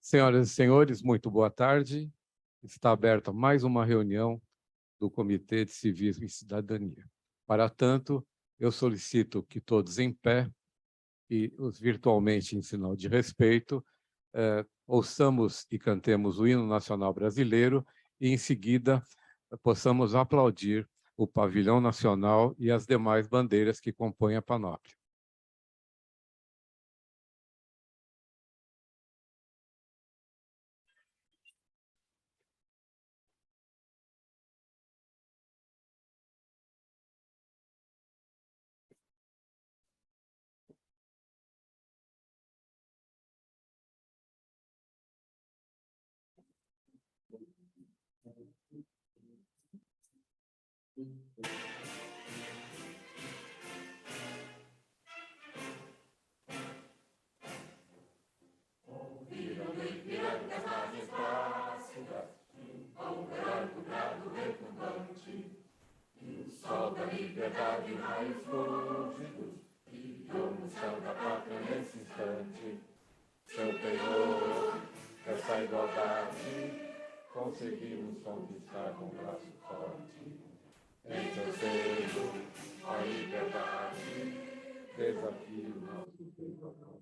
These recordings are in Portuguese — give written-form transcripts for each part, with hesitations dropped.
Senhoras e senhores, muito boa tarde. Está aberta mais uma reunião do Comitê de Civismo e Cidadania. Para tanto, eu solicito que todos em pé e os virtualmente em sinal de respeito, ouçamos e cantemos o hino nacional brasileiro e, em seguida, possamos aplaudir o pavilhão nacional e as demais bandeiras que compõem a panóplia. Liberdade, raios fúlgidos, brilhou no céu da pátria nesse instante. Seu penhor, essa igualdade, conseguimos conquistar com braço forte. Em seu seio, a liberdade, desafio nosso peito ao norte.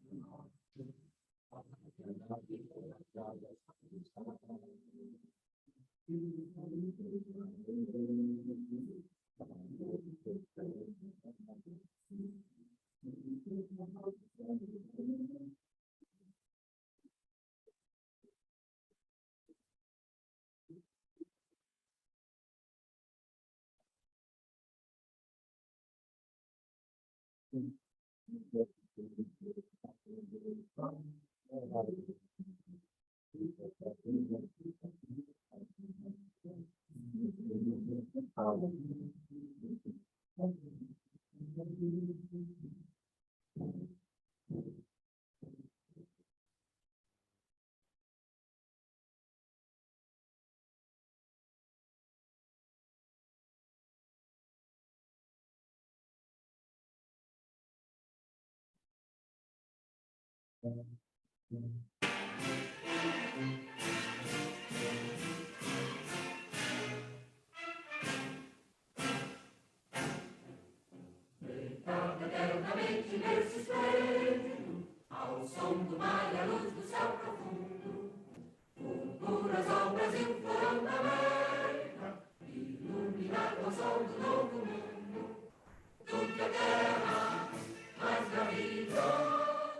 Eternamente nesse esplêndido, ao som do mar e à luz do céu profundo, fulguras ao Brasil, florão da América, iluminado ao sol do novo mundo. Tudo que a terra mais da vida,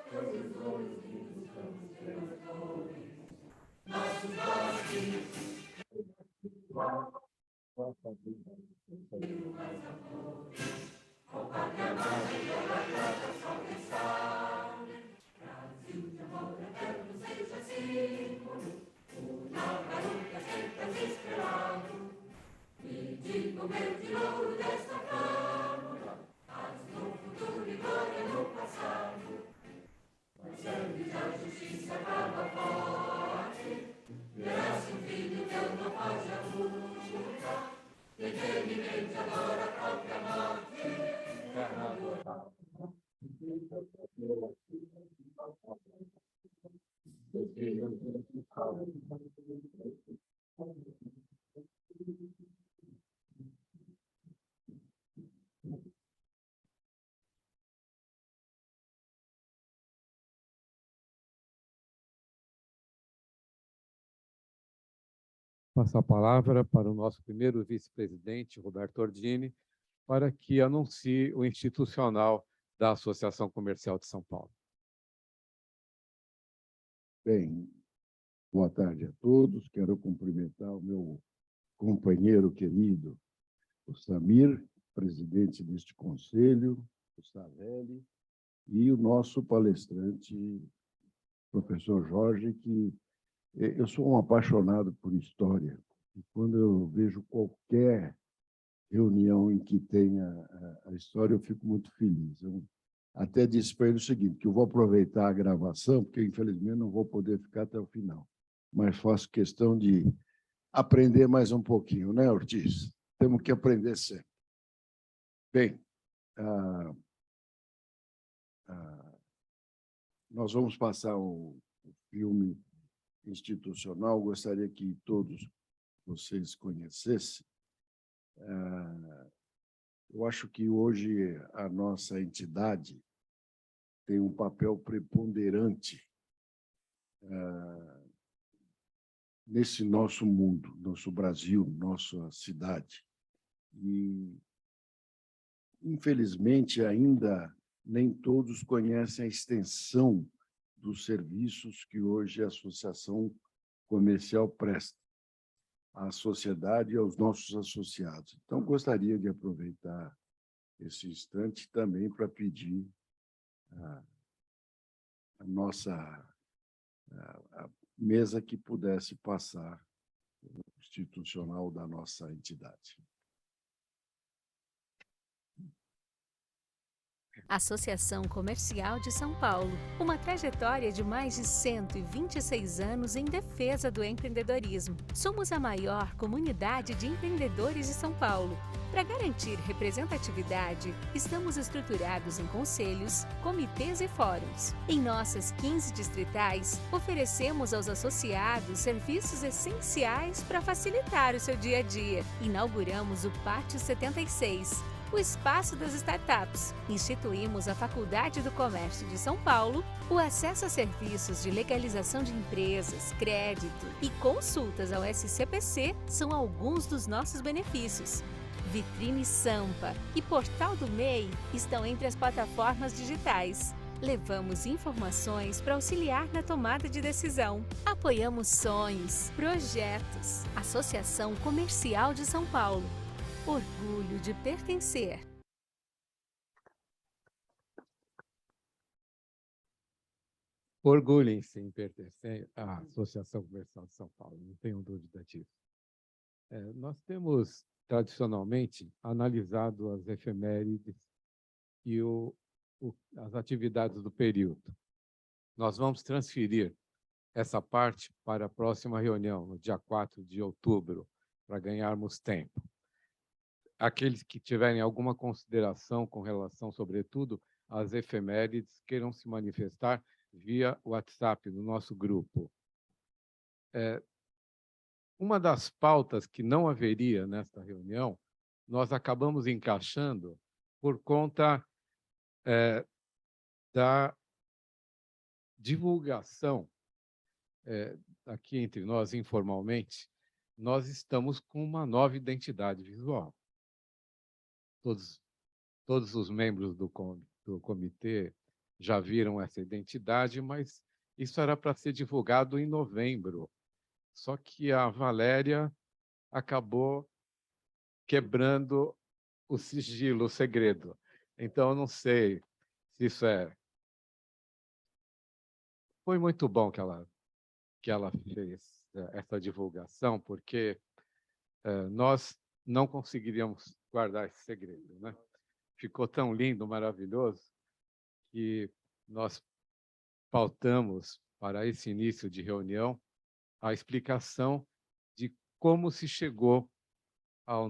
teus visões lindos campos pelas flores, nossos bosques, mais amores. Com pátria amada e idolatrada, sol e sal, Brasil de amor eterno seja símbolo, o nobre luta sempre estrelado. Me digo meu de ouro desta fórmula, paz no futuro e glória no passado. Mas antes a justiça brava forte, verá-se um filho teu não foge à luta, eternamente agora a própria morte. Passo a palavra para o nosso primeiro vice-presidente, Roberto Ordini, para que anuncie o institucional da Associação Comercial de São Paulo. Bem, boa tarde a todos. Quero cumprimentar o meu companheiro querido, o Samir, presidente deste conselho, o Savelli, e o nosso palestrante, professor Jorge, que eu sou um apaixonado por história. E quando eu vejo qualquer reunião em que tenha a história, eu fico muito feliz. até disse para ele o seguinte, que eu vou aproveitar a gravação, porque, infelizmente, não vou poder ficar até o final, mas faço questão de aprender mais um pouquinho, né, Ortiz? Temos que aprender sempre. Bem, nós vamos passar o filme institucional, gostaria que todos vocês conhecessem. Eu acho que hoje a nossa entidade tem um papel preponderante nesse nosso mundo, nosso Brasil, nossa cidade. E, infelizmente, ainda nem todos conhecem a extensão dos serviços que hoje a Associação Comercial presta à sociedade e aos nossos associados. Então, gostaria de aproveitar esse instante também para pedir a nossa a mesa que pudesse passar o institucional da nossa entidade. Associação Comercial de São Paulo, uma trajetória de mais de 126 anos em defesa do empreendedorismo. Somos a maior comunidade de empreendedores de São Paulo. Para garantir representatividade, estamos estruturados em conselhos, comitês e fóruns. Em nossas 15 distritais, oferecemos aos associados serviços essenciais para facilitar o seu dia a dia. Inauguramos o Pátio 76, o Espaço das Startups. Instituímos a Faculdade do Comércio de São Paulo, o acesso a serviços de legalização de empresas, crédito e consultas ao SCPC são alguns dos nossos benefícios. Vitrine Sampa e Portal do MEI estão entre as plataformas digitais. Levamos informações para auxiliar na tomada de decisão. Apoiamos sonhos, projetos. Associação Comercial de São Paulo. Orgulho de pertencer. Orgulhem-se em pertencer à Associação Comercial de São Paulo, não tenho dúvida disso. Nós temos, tradicionalmente, analisado as efemérides e as atividades do período. Nós vamos transferir essa parte para a próxima reunião, no dia 4 de outubro, para ganharmos tempo. Aqueles que tiverem alguma consideração com relação, sobretudo, às efemérides, queiram se manifestar via WhatsApp no nosso grupo. Uma das pautas que não haveria nesta reunião, nós acabamos encaixando por conta da divulgação, aqui entre nós, informalmente, nós estamos com uma nova identidade visual. Todos os membros do comitê já viram essa identidade, mas isso era para ser divulgado em novembro. Só que a Valéria acabou quebrando o sigilo, o segredo. Então, eu não sei se isso Foi muito bom que ela fez essa divulgação, porque nós não conseguiríamos guardar esse segredo, né? Ficou tão lindo, maravilhoso, que nós pautamos para esse início de reunião a explicação de como se chegou à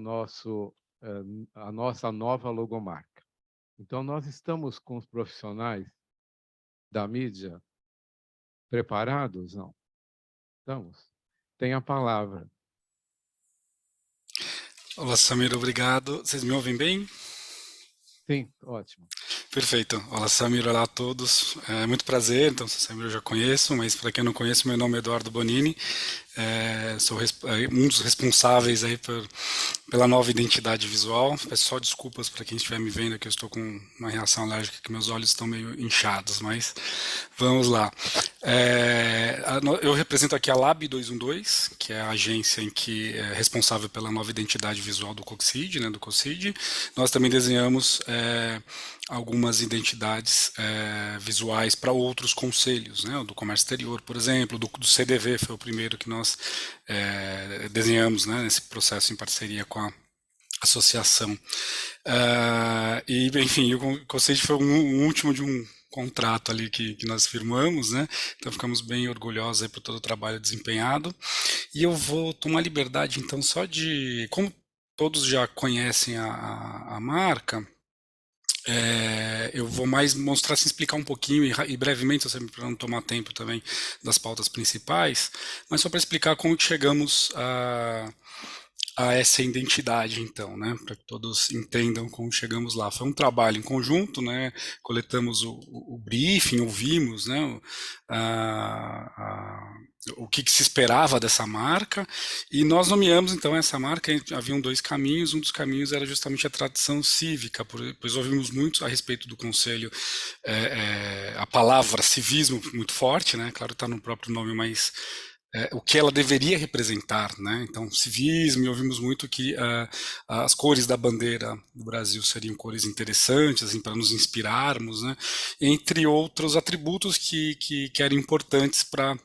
nossa nova logomarca. Então, nós estamos com os profissionais da mídia preparados? Não? Estamos? Tem a palavra. Olá, Samir, obrigado. Vocês me ouvem bem? Sim, ótimo. Perfeito. Olá, Samir, olá a todos. É muito prazer, então, Samir eu já conheço, mas para quem não conhece, meu nome é Eduardo Bonini, sou um dos responsáveis aí pela nova identidade visual. Peço só desculpas para quem estiver me vendo, que eu estou com uma reação alérgica, que meus olhos estão meio inchados, mas vamos lá. Eu represento aqui a Lab 212, que é a agência que é responsável pela nova identidade visual do COCCID, né, do COCCID. Nós também desenhamos algumas identidades visuais para outros conselhos, né, do comércio exterior, por exemplo, do CDV foi o primeiro que nós desenhamos, né, nesse processo em parceria com associação. E, enfim, o Conceide foi um último de um contrato ali que nós firmamos, né? Então ficamos bem orgulhosos aí por todo o trabalho desempenhado. E eu vou tomar liberdade, então, só de... Como todos já conhecem a marca, eu vou mais mostrar, assim, explicar um pouquinho e brevemente, para não tomar tempo também das pautas principais, mas só para explicar como que chegamos a essa identidade, então, né, para que todos entendam como chegamos lá. Foi um trabalho em conjunto, né, coletamos o briefing, ouvimos, né, o que se esperava dessa marca, e nós nomeamos, então, essa marca. Haviam dois caminhos. Um dos caminhos era justamente a tradição cívica, pois ouvimos muito a respeito do Conselho, a palavra civismo muito forte, né, claro, está no próprio nome, mas o que ela deveria representar, né? Então, civismo, e ouvimos muito que as cores da bandeira do Brasil seriam cores interessantes, assim, para nos inspirarmos, né? Entre outros atributos que eram importantes para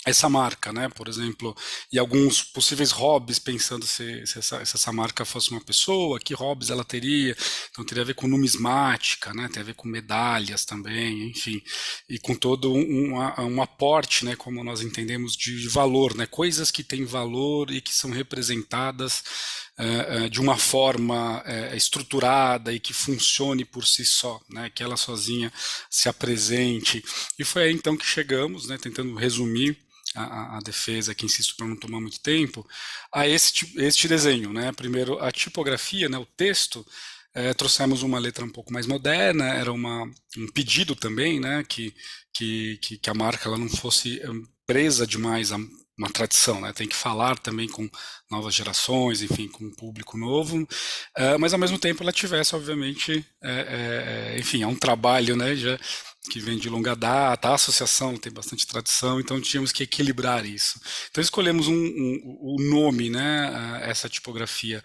essa marca, né? Por exemplo, e alguns possíveis hobbies, pensando se essa marca fosse uma pessoa, que hobbies ela teria. Então teria a ver com numismática, né? Tem a ver com medalhas também, enfim, e com todo um aporte, né? Como nós entendemos, de valor, né? Coisas que têm valor e que são representadas de uma forma estruturada e que funcione por si só, né? Que ela sozinha se apresente. E foi aí então que chegamos, né? Tentando resumir a defesa, que insisto para não tomar muito tempo, a este desenho, né? Primeiro, a tipografia, né? O texto, trouxemos uma letra um pouco mais moderna. Era um pedido também, né? Que a marca ela não fosse presa demais a uma tradição, né? Tem que falar também com novas gerações, enfim, com um público novo, mas ao mesmo tempo ela tivesse, obviamente, enfim, é um trabalho, né? Que vem de longa data, a associação tem bastante tradição, então tínhamos que equilibrar isso. Então escolhemos o nome, né, essa tipografia,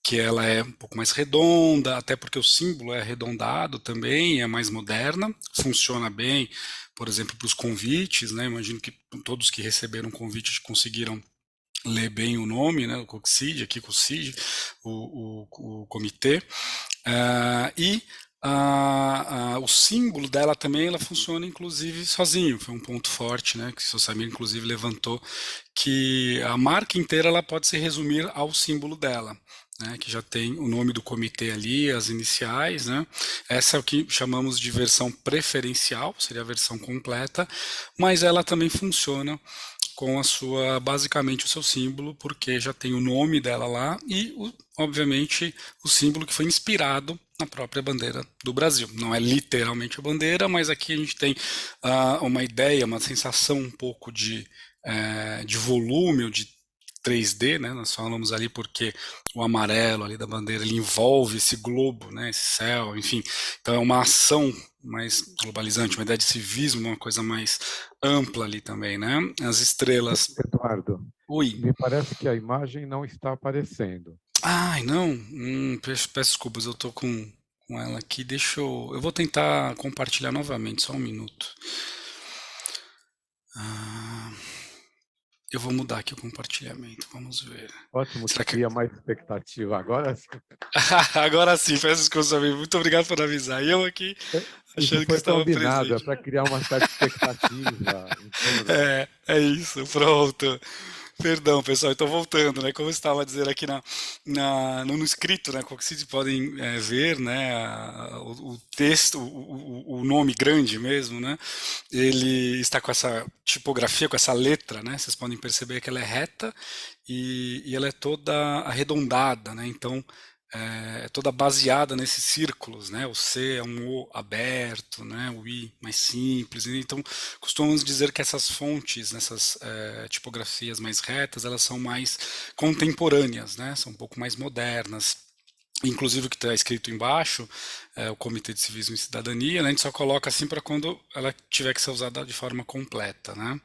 que ela é um pouco mais redonda, até porque o símbolo é arredondado também, é mais moderna, funciona bem, por exemplo, para os convites, né? Imagino que todos que receberam convite conseguiram ler bem o nome, né, o COCCID, aqui COCCID, o comitê, o símbolo dela também, ela funciona inclusive sozinho. Foi um ponto forte, né, que o Samir inclusive levantou, que a marca inteira ela pode se resumir ao símbolo dela, né, que já tem o nome do comitê ali, as iniciais, né. Essa é o que chamamos de versão preferencial, seria a versão completa, mas ela também funciona com basicamente o seu símbolo, porque já tem o nome dela lá e, obviamente, o símbolo que foi inspirado na própria bandeira do Brasil. Não é literalmente a bandeira, mas aqui a gente tem uma ideia, uma sensação um pouco de volume, ou de 3D, né? Nós falamos ali porque o amarelo ali da bandeira ele envolve esse globo, né? Esse céu, enfim. Então é uma ação mais globalizante, uma ideia de civismo, uma coisa mais ampla ali também, né? As estrelas. Eduardo, Oi. me parece que a imagem não está aparecendo. Ai, não. Peço desculpas, eu estou com ela aqui. Eu vou tentar compartilhar novamente, só um minuto. Eu vou mudar aqui o compartilhamento, vamos ver. Ótimo, que cria mais expectativa. Agora sim. Agora sim, peço desculpas, amigo. Muito obrigado por avisar. Eu aqui achando que estava combinado, presente. é para criar uma certa expectativa. É isso, pronto. Perdão, pessoal, então voltando, né, como eu estava a dizer aqui no escrito, né, como vocês podem ver, né, o texto, o nome grande mesmo, né, ele está com essa tipografia, com essa letra, né, vocês podem perceber que ela é reta e ela é toda arredondada, né, então é toda baseada nesses círculos, né? O C é um O aberto, né? O I mais simples. Então, costumamos dizer que essas fontes, essas tipografias mais retas, elas são mais contemporâneas, né? São um pouco mais modernas. Inclusive o que está escrito embaixo, o Comitê de Civismo e Cidadania, né, a gente só coloca assim para quando ela tiver que ser usada de forma completa, né?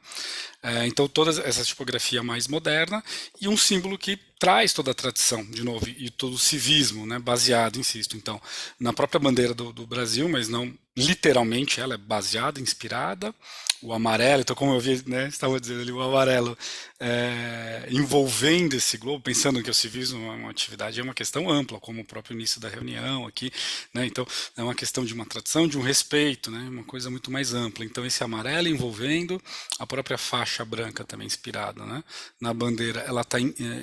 Então toda essa tipografia mais moderna e um símbolo que traz toda a tradição, de novo, e todo o civismo, né, baseado, insisto, então, na própria bandeira do Brasil, mas não literalmente ela é baseada, inspirada. O amarelo, então como eu vi, né, estava dizendo ali, o amarelo envolvendo esse globo, pensando que o civismo é uma atividade, é uma questão ampla, como o próprio início da reunião aqui, né, então é uma questão de uma tradição, de um respeito, né, uma coisa muito mais ampla. Então esse amarelo envolvendo a própria faixa branca também inspirada, né, na bandeira, ela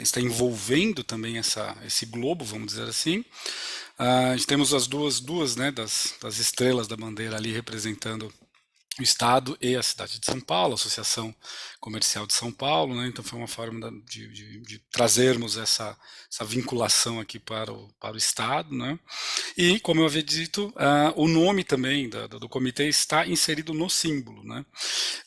está envolvendo também esse globo, vamos dizer assim. Temos as duas né, das estrelas da bandeira ali representando o Estado e a cidade de São Paulo, a Associação Comercial de São Paulo, né? Então foi uma forma de trazermos essa vinculação aqui para o Estado, né? E, como eu havia dito, o nome também do comitê está inserido no símbolo, né?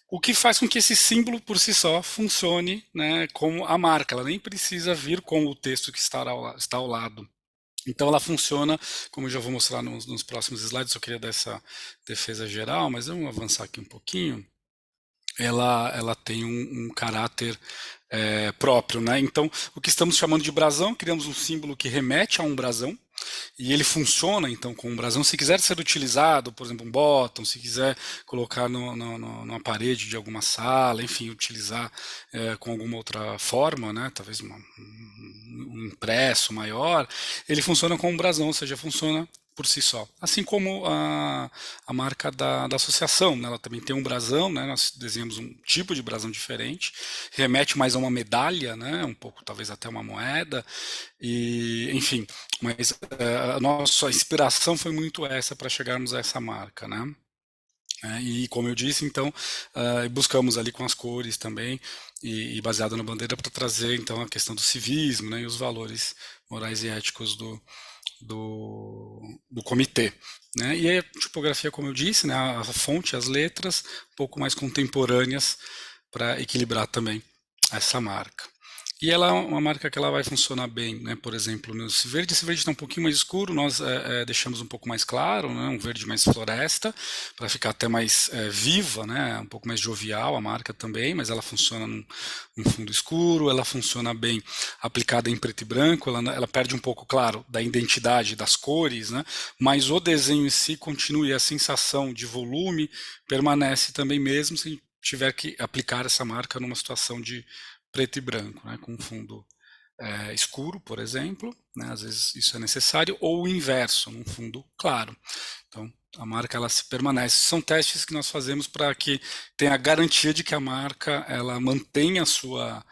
O que faz com que esse símbolo por si só funcione, né, como a marca, ela nem precisa vir com o texto que está ao lado. Então ela funciona, como eu já vou mostrar nos próximos slides, eu queria dar essa defesa geral, mas vamos avançar aqui um pouquinho. Ela tem um caráter próprio, né? Então, o que estamos chamando de brasão, criamos um símbolo que remete a um brasão, e ele funciona, então, com um brasão. Se quiser ser utilizado, por exemplo, um bottom, se quiser colocar numa parede de alguma sala, enfim, utilizar com alguma outra forma, né? Talvez um impresso maior, ele funciona com um brasão, ou seja, funciona por si só. Assim como a marca da associação, né? Ela também tem um brasão, né? Nós desenhamos um tipo de brasão diferente, remete mais a uma medalha, né? Um pouco, talvez até uma moeda, e enfim, mas a nossa inspiração foi muito essa para chegarmos a essa marca, né? E como eu disse, então, buscamos ali com as cores também, e baseado na bandeira, para trazer então a questão do civismo, né, e os valores morais e éticos do comitê, né? E a tipografia, como eu disse, né, a fonte, as letras, um pouco mais contemporâneas para equilibrar também essa marca. E ela é uma marca que ela vai funcionar bem, né? Por exemplo, nesse verde, esse verde está um pouquinho mais escuro, nós deixamos um pouco mais claro, né? Um verde mais floresta, para ficar até mais viva, né? Um pouco mais jovial a marca também, mas ela funciona num fundo escuro, ela funciona bem aplicada em preto e branco, ela perde um pouco, claro, da identidade das cores, né? Mas o desenho em si continua e a sensação de volume permanece também, mesmo se tiver que aplicar essa marca numa situação de preto e branco, né, com fundo escuro, por exemplo, né, às vezes isso é necessário, ou o inverso, num fundo claro. Então, a marca ela se permanece. São testes que nós fazemos para que tenha a garantia de que a marca ela mantenha a sua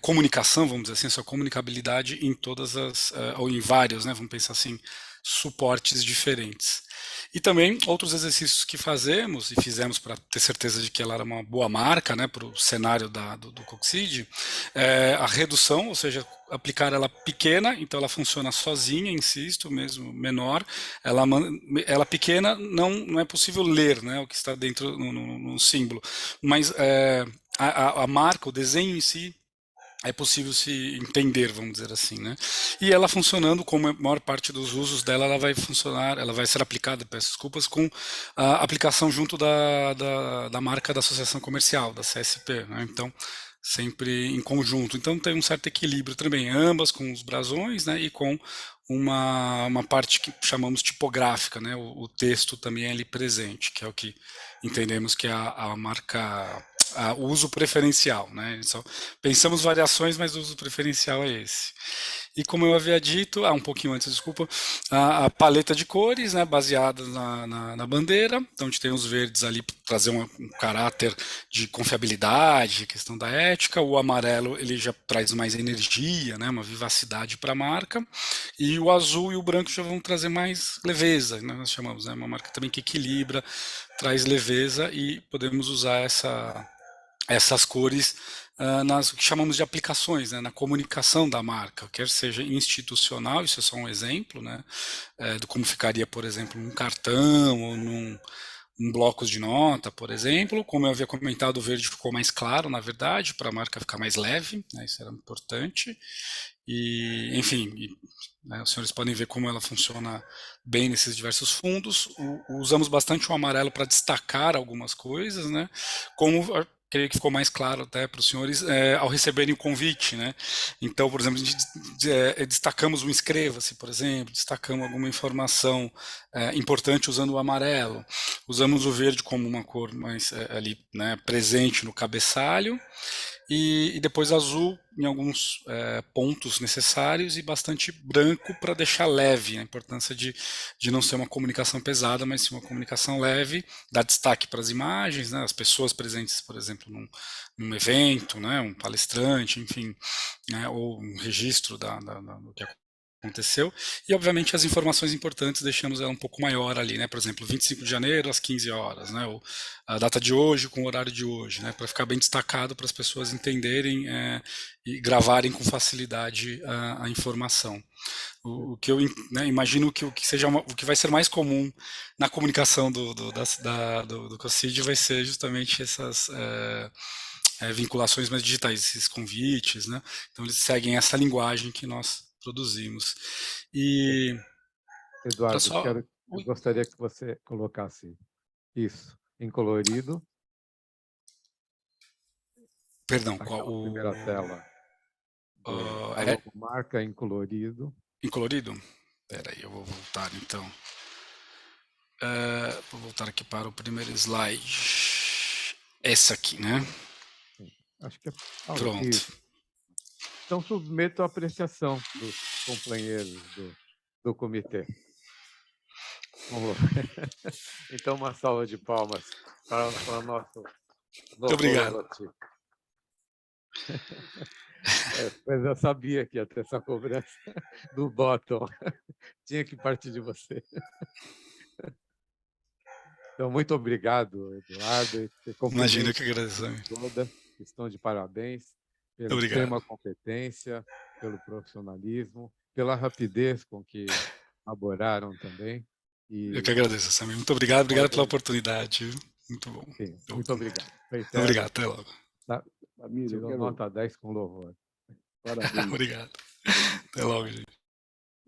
comunicação, vamos dizer assim, a sua comunicabilidade em todas ou em vários, né, vamos pensar assim, suportes diferentes. E também outros exercícios que fazemos e fizemos para ter certeza de que ela era uma boa marca, né, para o cenário do Coxid, a redução, ou seja, aplicar ela pequena, então ela funciona sozinha, insisto, mesmo menor, ela pequena não é possível ler, né, o que está dentro no símbolo, mas a marca, o desenho em si, é possível se entender, vamos dizer assim, né? E ela funcionando, como a maior parte dos usos dela, ela vai funcionar, ela vai ser aplicada, peço desculpas, com a aplicação junto da marca da associação comercial, da CSP, né? Então, sempre em conjunto. Então, tem um certo equilíbrio também, ambas com os brasões, né? E com uma parte que chamamos tipográfica, né? O texto também é ali presente, que é o que entendemos que é a marca, o uso preferencial, né? Só pensamos variações, mas o uso preferencial é esse. E como eu havia dito, um pouquinho antes, desculpa, a paleta de cores, né, baseada na bandeira. Então a gente tem os verdes ali para trazer um caráter de confiabilidade, questão da ética. O amarelo ele já traz mais energia, né, uma vivacidade para a marca. E o azul e o branco já vão trazer mais leveza, né, nós chamamos, né, uma marca também que equilibra, traz leveza e podemos usar essas cores nas que chamamos de aplicações, né, na comunicação da marca, quer seja institucional, isso é só um exemplo, né, de como ficaria, por exemplo, num cartão ou num blocos de nota, por exemplo. Como eu havia comentado, o verde ficou mais claro, na verdade, para a marca ficar mais leve, né, isso era importante. E, enfim, né, os senhores podem ver como ela funciona bem nesses diversos fundos. Usamos bastante o amarelo para destacar algumas coisas, né? Como creio que ficou mais claro até para os senhores ao receberem o convite, né? Então, por exemplo, a gente destacamos o inscreva-se, por exemplo, destacamos alguma informação importante usando o amarelo, usamos o verde como uma cor mais ali, né, presente no cabeçalho, e depois azul em alguns pontos necessários e bastante branco para deixar leve, a importância de não ser uma comunicação pesada, mas sim uma comunicação leve, dar destaque para as imagens, né, as pessoas presentes, por exemplo, num evento, né, um palestrante, enfim, né, ou um registro do que aconteceu, e obviamente as informações importantes deixamos ela um pouco maior ali, né, por exemplo, 25 de janeiro às 15 horas, né, ou a data de hoje com o horário de hoje, né, para ficar bem destacado para as pessoas entenderem e gravarem com facilidade a informação. O que eu, né, imagino que o que seja o que vai ser mais comum na comunicação do COCID vai ser justamente essas vinculações mais digitais, esses convites, né? Então eles seguem essa linguagem que nós produzimos. E Eduardo, só, eu gostaria que você colocasse isso em colorido. perdão, qual Aquela primeira tela. A logomarca em colorido. Em colorido? Espera aí, eu vou voltar então. Vou voltar aqui para o primeiro slide. Essa aqui, né? Acho que é... Pronto. Isso. Então, submeto à apreciação dos companheiros do comitê. Então, uma salva de palmas para o nosso novo logotipo. Mas eu sabia que ia ter essa cobrança do bottom. Tinha que partir de você. Então, muito obrigado, Eduardo. Imagina que agradeço. Estão de parabéns pela extrema competência, pelo profissionalismo, pela rapidez com que elaboraram também. Eu que agradeço, Samir. Muito obrigado pela oportunidade. Muito bom. Sim, muito obrigado. Obrigado, até logo. Samir, eu quero... nota 10 com louvor. Parabéns. Obrigado. Até logo, gente.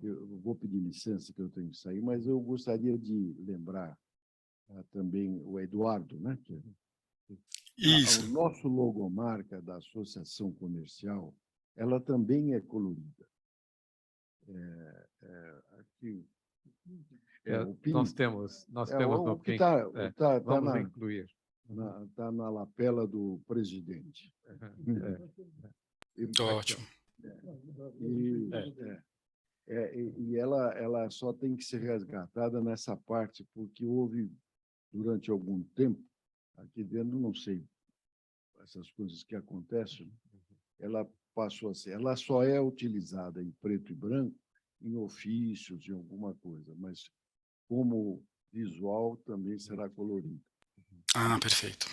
Eu vou pedir licença que eu tenho que sair, mas eu gostaria de lembrar também o Eduardo, né? Isso. O nosso logomarca da Associação Comercial, ela também é colorida. Aqui, nós temos no que vamos incluir. Está na lapela do presidente. Ótimo. E ela só tem que ser resgatada nessa parte, porque houve, durante algum tempo, aqui dentro, não sei, essas coisas que acontecem, ela passou a ser, ela só é utilizada em preto e branco em ofícios, em alguma coisa, mas como visual também será colorida. Ah, perfeito.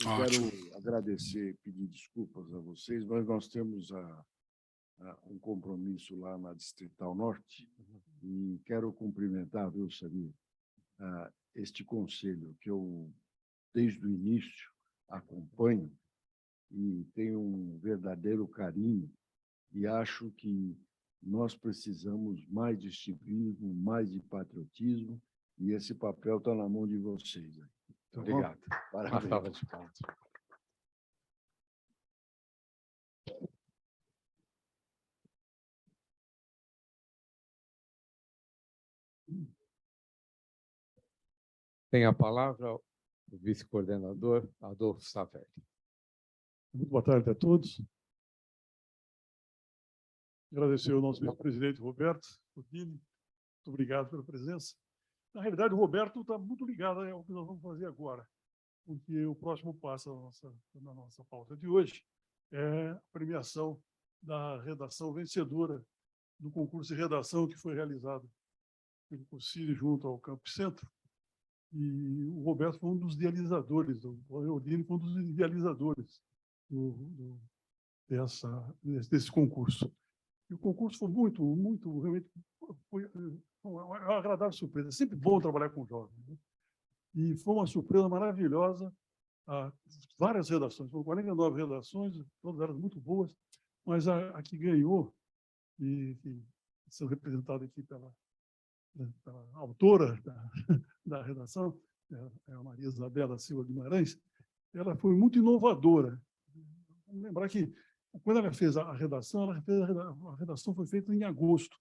Ótimo. Quero agradecer, pedir desculpas a vocês, mas nós temos um compromisso lá na Distrital Norte e quero cumprimentar, viu, Samir, este conselho que eu, desde o início, acompanho e tenho um verdadeiro carinho e acho que nós precisamos mais de civismo, mais de patriotismo e esse papel está na mão de vocês. Muito obrigado. Parabéns. Uma salva de palmas. Tem a palavra o vice-coordenador Adolfo Savelli. Muito boa tarde a todos. Agradecer ao nosso vice-presidente Roberto Coutinho. Muito obrigado pela presença. Na realidade, o Roberto está muito ligado ao que nós vamos fazer agora, porque o próximo passo na nossa pauta de hoje é a premiação da redação vencedora do concurso de redação que foi realizado pelo COCID junto ao Campo Centro. E o Roberto foi um dos idealizadores, o Eudine foi um dos idealizadores desse concurso. E o concurso foi realmente foi uma agradável surpresa. É sempre bom trabalhar com jovens, né? E foi uma surpresa maravilhosa. Várias redações, foram 49 redações, todas elas muito boas, mas a que ganhou, e sendo representada aqui pela autora da redação, é a Maria Isabela Silva Guimarães, ela foi muito inovadora. Vamos lembrar que, quando ela fez a redação, a redação foi feita em agosto.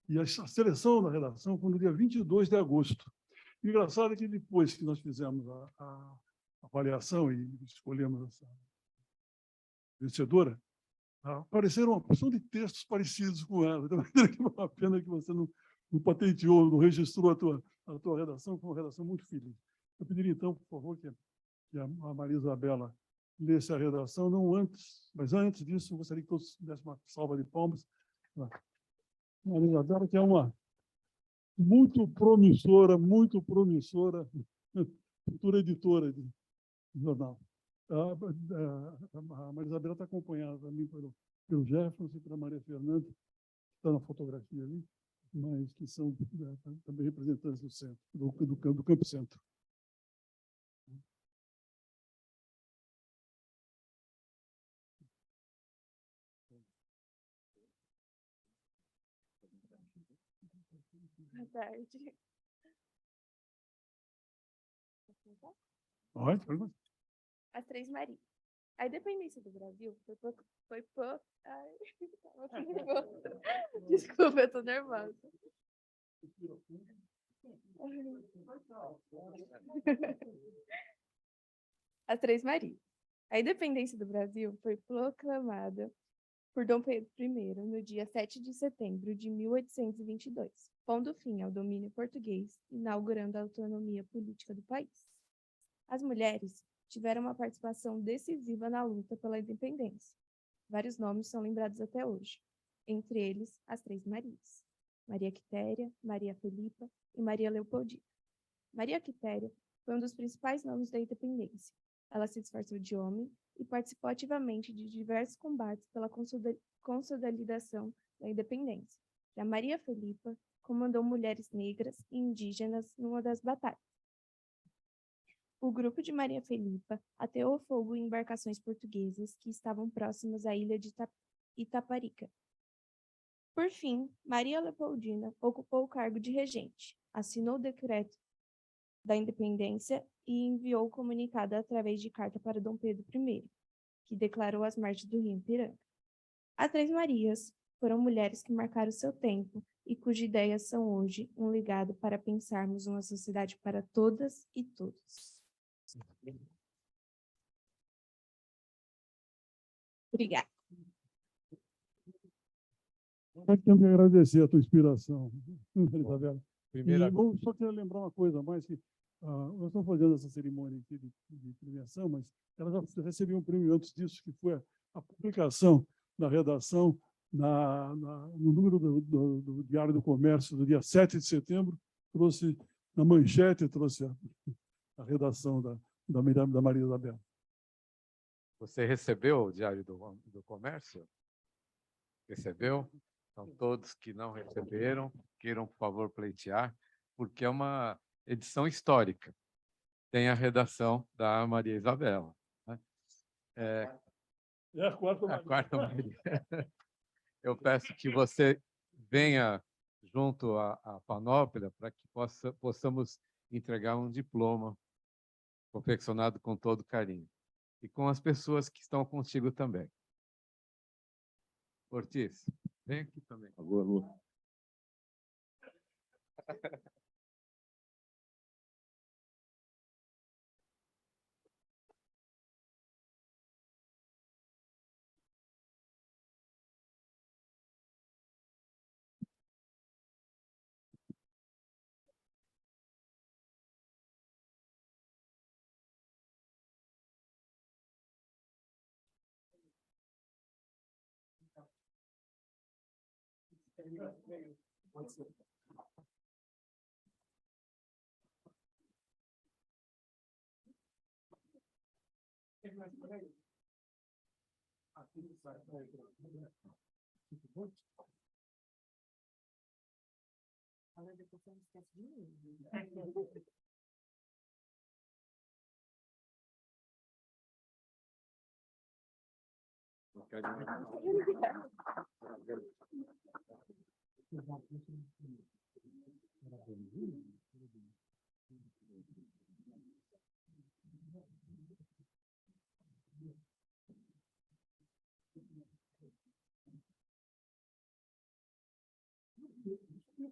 E a seleção da redação foi no dia 22 de agosto. O engraçado é que depois que nós fizemos a avaliação e escolhemos essa vencedora, apareceram uma porção de textos parecidos com ela. Então, uma pena que você não patenteou, não registrou a tua redação, que foi uma redação muito feliz. Eu pediria, então, por favor, que a Maria Isabela lesse a redação, não antes, mas antes disso, eu gostaria que todos dessem uma salva de palmas. Maria Isabela, que é uma muito promissora futura editora de jornal. A Maria Isabela está acompanhada também pelo Jefferson e pela Maria Fernanda, que está na fotografia ali, mas que são também representantes do centro, do Campo Centro. Boa tarde. Pode, pode. As Três Marias. A independência do Brasil foi por... Ai, tava com nervosa. Desculpa, eu tô nervosa. As Três Marias. A independência do Brasil foi proclamada por Dom Pedro I no dia 7 de setembro de 1822, pondo fim ao domínio português e inaugurando a autonomia política do país. As mulheres tiveram uma participação decisiva na luta pela independência. Vários nomes são lembrados até hoje, entre eles as Três Marias: Maria Quitéria, Maria Felipa e Maria Leopoldina. Maria Quitéria foi um dos principais nomes da independência. Ela se disfarçou de homem e participou ativamente de diversos combates pela consolidação da independência. Já Maria Felipa comandou mulheres negras e indígenas numa das batalhas. O grupo de Maria Felipa ateou fogo em embarcações portuguesas que estavam próximas à ilha de Itaparica. Por fim, Maria Leopoldina ocupou o cargo de regente, assinou o decreto da independência e enviou o comunicado através de carta para Dom Pedro I, que declarou as margens do rio Ipiranga. As Três Marias foram mulheres que marcaram seu tempo e cujas ideias são hoje um legado para pensarmos uma sociedade para todas e todos. Obrigada. Eu tenho que agradecer a tua inspiração, Isabela. Primeira, E só queria lembrar uma coisa a mais, que nós estamos fazendo essa cerimônia aqui de premiação, mas ela já recebeu um prêmio antes disso, que foi a publicação da redação no número do Diário do Comércio, do dia 7 de setembro, trouxe na manchete, trouxe a redação da Maria Isabela. você recebeu o Diário do Comércio? Recebeu? Então, todos que não receberam, queiram, por favor, pleitear, porque é uma edição histórica. Tem a redação da Maria Isabela. Né? É a quarta A quarta Maria. Eu peço que você venha junto à Panóplia para que possamos entregar um diploma confeccionado com todo carinho. E com as pessoas que estão contigo também. Ortiz, vem aqui também. Agora, Lu.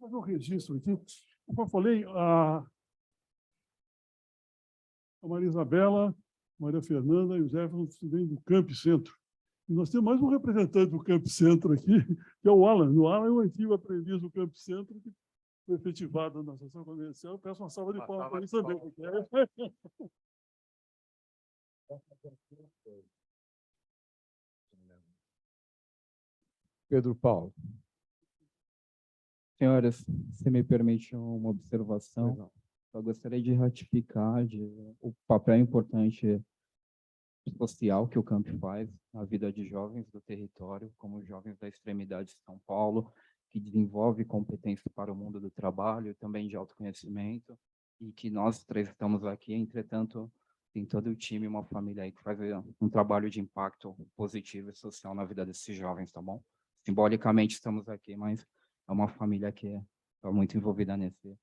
fazer um registro aqui. Como eu falei, a Maria Isabela, Maria Fernanda e o Jefferson vêm do Camp Centro. E nós temos mais um representante do Camp Centro aqui, que é o Alan. O Alan é o antigo aprendiz do Camp Centro, que foi efetivado na sessão comercial. Eu peço uma salva de palmas para ele também. Pedro Paulo. Senhoras, se me permite uma observação, Não. eu gostaria de ratificar o papel importante social que o camp faz na vida de jovens do território, como jovens da extremidade de São Paulo, que desenvolve competências para o mundo do trabalho, também de autoconhecimento, e que nós três estamos aqui, entretanto, tem todo o time, uma família aí que faz um trabalho de impacto positivo e social na vida desses jovens, tá bom? Simbolicamente estamos aqui, mas é uma família que está muito envolvida nesse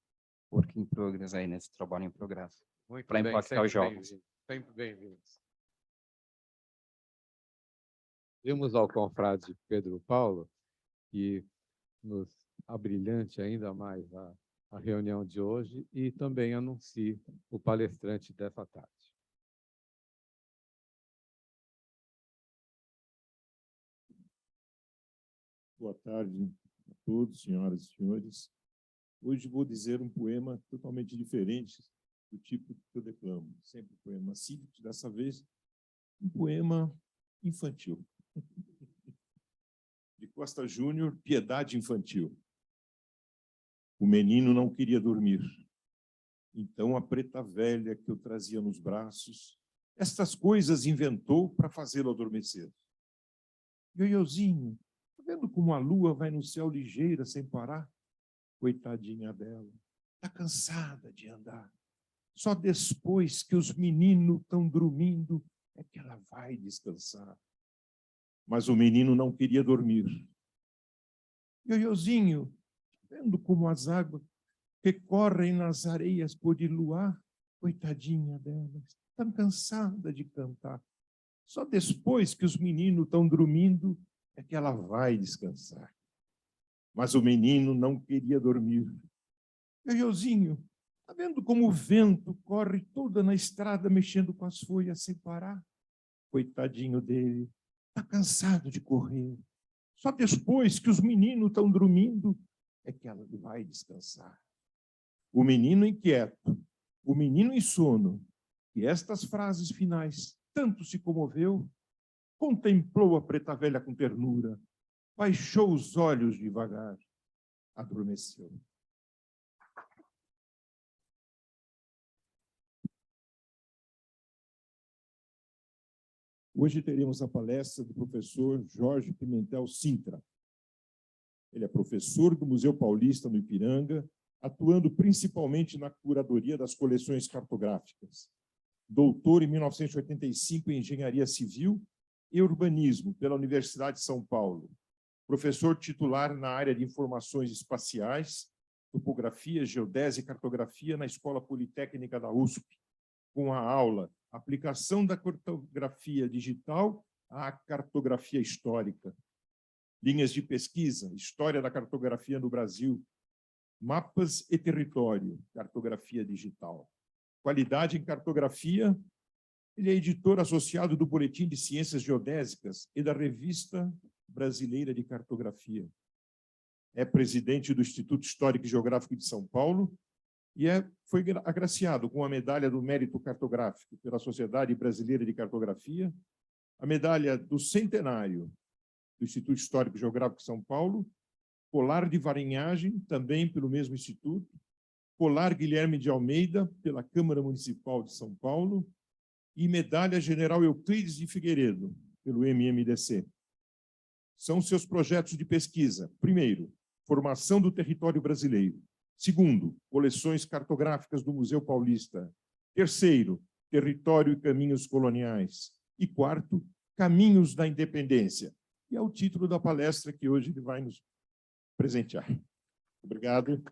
work in progress aí, nesse trabalho em progresso. Muito Para bem, impactar sempre os jovens. bem-vindos, sempre bem-vindos. Vimos ao confrade Pedro Paulo, que nos abrilhante ainda mais a reunião de hoje e também anuncie o palestrante dessa tarde. Boa tarde a todos, senhoras e senhores. Hoje vou dizer um poema totalmente diferente do tipo que eu declamo. Sempre poema cívico, dessa vez um poema infantil. De Costa Júnior, Piedade Infantil. O menino não queria dormir. Então a preta velha que eu trazia nos braços, estas coisas inventou para fazê-lo adormecer. Ioiôzinho, tá vendo como a lua vai no céu ligeira, sem parar? Coitadinha dela, tá cansada de andar. Só depois que os meninos estão dormindo é que ela vai descansar. Mas o menino não queria dormir. Ioiôzinho, tá vendo como as águas que correm nas areias por de luar? Coitadinha dela, tá cansada de cantar. Só depois que os meninos estão dormindo é que ela vai descansar. Mas o menino não queria dormir. Ioiôzinho, tá vendo como o vento corre toda na estrada mexendo com as folhas sem parar? Coitadinho dele, tá cansado de correr. Só depois que os meninos estão dormindo é que ela vai descansar. O menino inquieto, o menino em sono, e estas frases finais tanto se comoveu, contemplou a preta velha com ternura, baixou os olhos devagar, adormeceu. Hoje teremos a palestra do professor Jorge Pimentel Sintra. Ele é professor do Museu Paulista no Ipiranga, atuando principalmente na curadoria das coleções cartográficas. Doutor em 1985 em Engenharia Civil e Urbanismo pela Universidade de São Paulo. Professor titular na área de Informações Espaciais, Topografia, Geodésia e Cartografia na Escola Politécnica da USP, com a aula Aplicação da Cartografia Digital à Cartografia Histórica. Linhas de pesquisa, História da Cartografia no Brasil, Mapas e Território, Cartografia Digital. Qualidade em Cartografia, ele é editor associado do Boletim de Ciências Geodésicas e da Revista Brasileira de Cartografia. É presidente do Instituto Histórico e Geográfico de São Paulo e foi agraciado com a Medalha do Mérito Cartográfico pela Sociedade Brasileira de Cartografia, a Medalha do Centenário do Instituto Histórico e Geográfico de São Paulo, Colar de Varinhagem, também pelo mesmo instituto, Colar Guilherme de Almeida, pela Câmara Municipal de São Paulo, e Medalha General Euclides de Figueiredo, pelo MMDC. São seus projetos de pesquisa. Primeiro, formação do território brasileiro. Segundo, coleções cartográficas do Museu Paulista. Terceiro, território e caminhos coloniais. E quarto, caminhos da independência. E é o título da palestra que hoje ele vai nos presentear. Obrigado.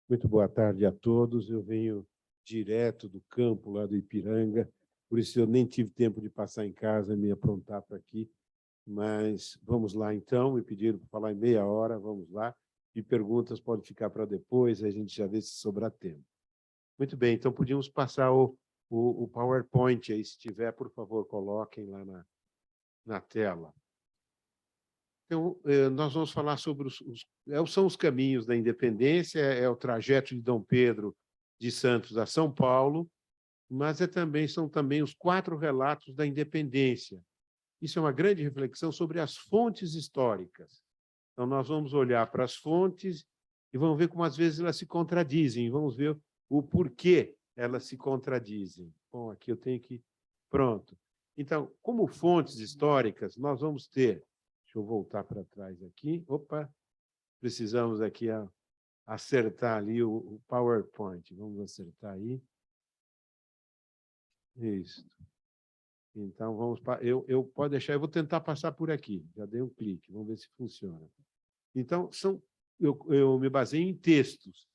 Muito boa tarde a todos. Eu venho direto do campo lá do Ipiranga, por isso eu nem tive tempo de passar em casa e me aprontar para aqui. mas vamos lá então, me pediram para falar em meia hora, vamos lá, e perguntas podem ficar para depois, a gente já vê se sobrar tempo. Muito bem, então podíamos passar o PowerPoint aí, se tiver, por favor, coloquem lá na tela. Então, nós vamos falar sobre são os caminhos da independência, é o trajeto de Dom Pedro de Santos a São Paulo, mas são também os 4 relatos da independência. Isso é uma grande reflexão sobre as fontes históricas. Então, nós vamos olhar para as fontes e vamos ver como, às vezes, elas se contradizem, vamos ver o porquê elas se contradizem. Bom, aqui eu tenho que... Pronto. Então, como fontes históricas, nós vamos ter... Deixa eu voltar para trás aqui. Opa! Precisamos aqui acertar ali o PowerPoint. Vamos acertar aí. Isso. Então, vamos para... Eu pode deixar, eu vou tentar passar por aqui. Já dei um clique, vamos ver se funciona. Então, eu me baseio em textos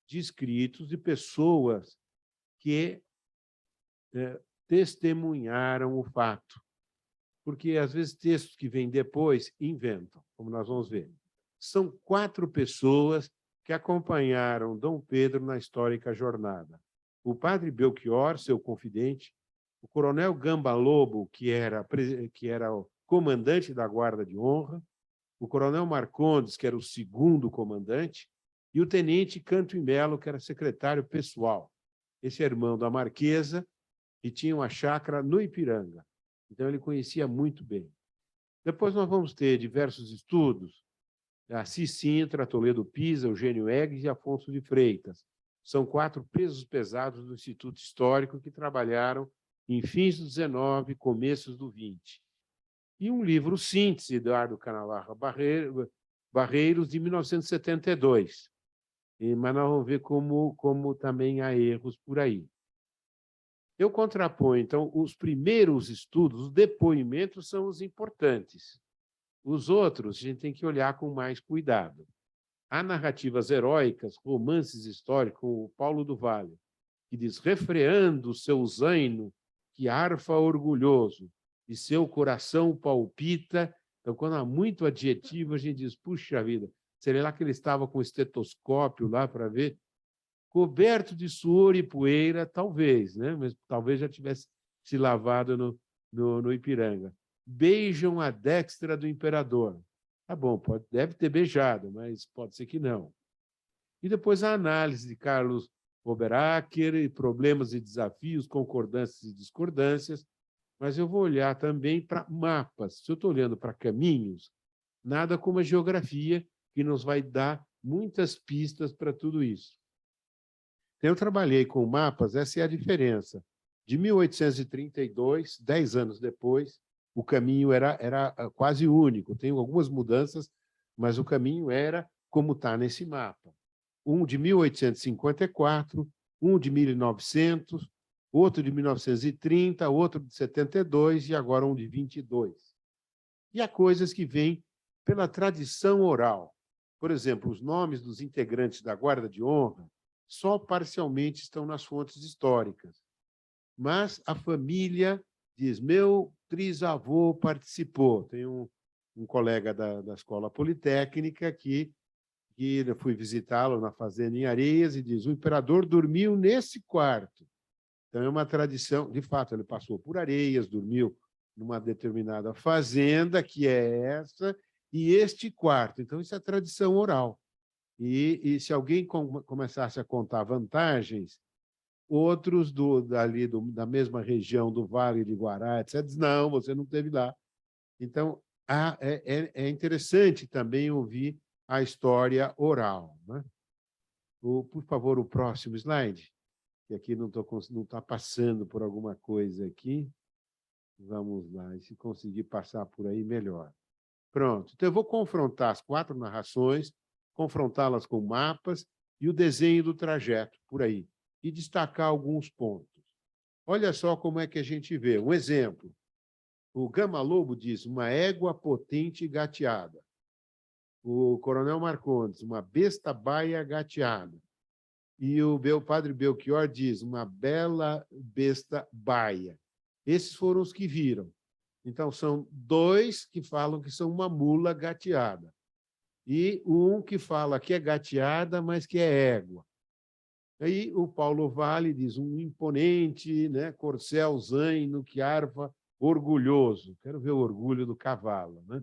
de escritos de pessoas que testemunharam o fato. Porque, às vezes, textos que vêm depois inventam, como nós vamos ver. São 4 pessoas que acompanharam Dom Pedro na histórica jornada. O padre Belchior, seu confidente, o coronel Gamba Lobo, que era o comandante da Guarda de Honra, o coronel Marcondes, que era o 2º comandante, e o tenente Canto e Melo, que era secretário pessoal. Esse é irmão da Marquesa e tinha uma chácara no Ipiranga. Então, ele conhecia muito bem. Depois nós vamos ter diversos estudos, Assis Sintra, Toledo Pisa, Eugênio Egges e Afonso de Freitas. São 4 pesos pesados do Instituto Histórico que trabalharam em fins do 19, começos do 20. E um livro síntese, Eduardo Canavarro Barreiros, de 1972. Mas nós vamos ver como também há erros por aí. Eu contraponho, então, os primeiros estudos, os depoimentos são os importantes. Os outros, a gente tem que olhar com mais cuidado. Há narrativas heróicas, romances históricos, como o Paulo do Vale, que diz, refreando o seu zaino, que arfa orgulhoso, e seu coração palpita. Então, quando há muito adjetivo, a gente diz, puxa vida, seria lá que ele estava com o estetoscópio lá para ver? Coberto de suor e poeira, talvez, né? Mas talvez já tivesse se lavado no Ipiranga. Beijam a destra do imperador. Tá bom, deve ter beijado, mas pode ser que não. E depois a análise de Carlos Oberacker, e problemas e desafios, concordâncias e discordâncias, mas eu vou olhar também para mapas. Se eu estou olhando para caminhos, nada como a geografia, que nos vai dar muitas pistas para tudo isso. Eu trabalhei com mapas, essa é a diferença. De 1832, 10 anos depois, o caminho era quase único. Tem algumas mudanças, mas o caminho era como está nesse mapa. Um de 1854, um de 1900, outro de 1930, outro de 72 e agora um de 22. E há coisas que vêm pela tradição oral. Por exemplo, os nomes dos integrantes da Guarda de Honra só parcialmente estão nas fontes históricas. Mas a família diz, meu trisavô participou. Tem um colega da Escola Politécnica que eu fui visitá-lo na fazenda em Areias e diz, o imperador dormiu nesse quarto. Então, é uma tradição, de fato, ele passou por Areias, dormiu numa determinada fazenda, que é essa, e este quarto. Então, isso é tradição oral. E se alguém começasse a contar vantagens, outros da mesma região do Vale de Guará, etc., diz, não, você não esteve lá. Então, é interessante também ouvir a história oral, né? Por favor, o próximo slide, que aqui não está passando por alguma coisa aqui. Vamos lá, e se conseguir passar por aí, melhor. Pronto. Então, eu vou confrontar as 4 narrações, confrontá-las com mapas e o desenho do trajeto, por aí, e destacar alguns pontos. Olha só como é que a gente vê. Um exemplo. O Gama Lobo diz, uma égua potente gateada. O coronel Marcondes, uma besta baia gateada. E o padre Belchior diz, uma bela besta baia. Esses foram os que viram. Então, são dois que falam que são uma mula gateada. E um que fala que é gateada, mas que é égua. Aí o Paulo Vale diz um imponente, né, corcel zaino que arfa orgulhoso. Quero ver o orgulho do cavalo, né?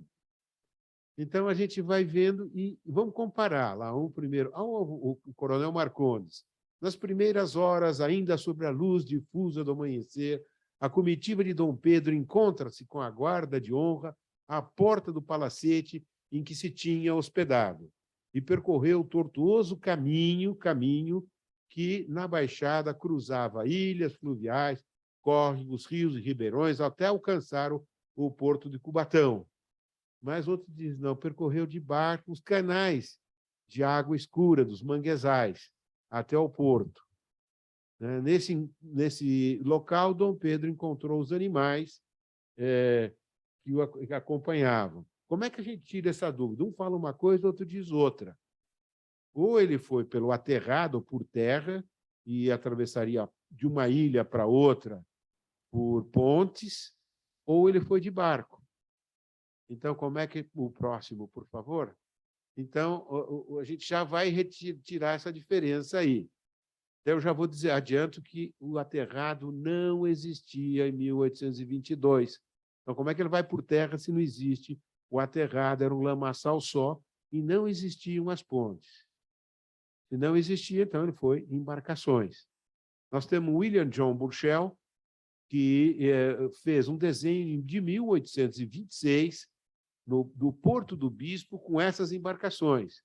Então a gente vai vendo e vamos comparar lá um primeiro o Coronel Marcondes. Nas primeiras horas, ainda sobre a luz difusa do amanhecer, a comitiva de Dom Pedro encontra-se com a guarda de honra à porta do palacete em que se tinha hospedado e percorreu o tortuoso caminho que na Baixada cruzava ilhas fluviais, córregos, rios e ribeirões até alcançar o porto de Cubatão. Mas outro diz, não, percorreu de barco os canais de água escura dos manguezais até o porto. Nesse local, Dom Pedro encontrou os animais que o acompanhavam. Como é que a gente tira essa dúvida? Um fala uma coisa, outro diz outra. Ou ele foi pelo aterrado, por terra, e atravessaria de uma ilha para outra por pontes, ou ele foi de barco. Então, como é que... O próximo, por favor. Então, a gente já vai retirar essa diferença aí. Então, eu já vou dizer, adianto que o aterrado não existia em 1822. Então, como é que ele vai por terra se não existe o aterrado? Era um lamaçal só e não existiam as pontes. Se não existia, então ele foi em embarcações. Nós temos William John Burchell, que fez um desenho de 1826 do Porto do Bispo com essas embarcações.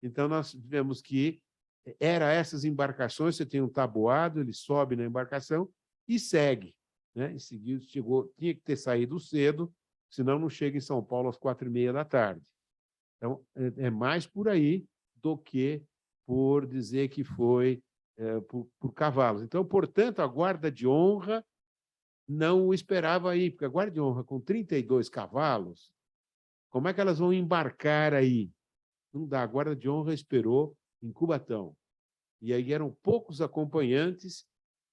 Então, nós vemos que essas embarcações, você tem um tabuado, ele sobe na embarcação e segue. Né? Em seguida, tinha que ter saído cedo, senão não chega em São Paulo às 4h30 da tarde. Então, é mais por aí do que por dizer que foi por cavalos. Então, portanto, a guarda de honra não o esperava aí, porque a guarda de honra com 32 cavalos, como é que elas vão embarcar aí? Não dá, a guarda de honra esperou em Cubatão. E aí eram poucos acompanhantes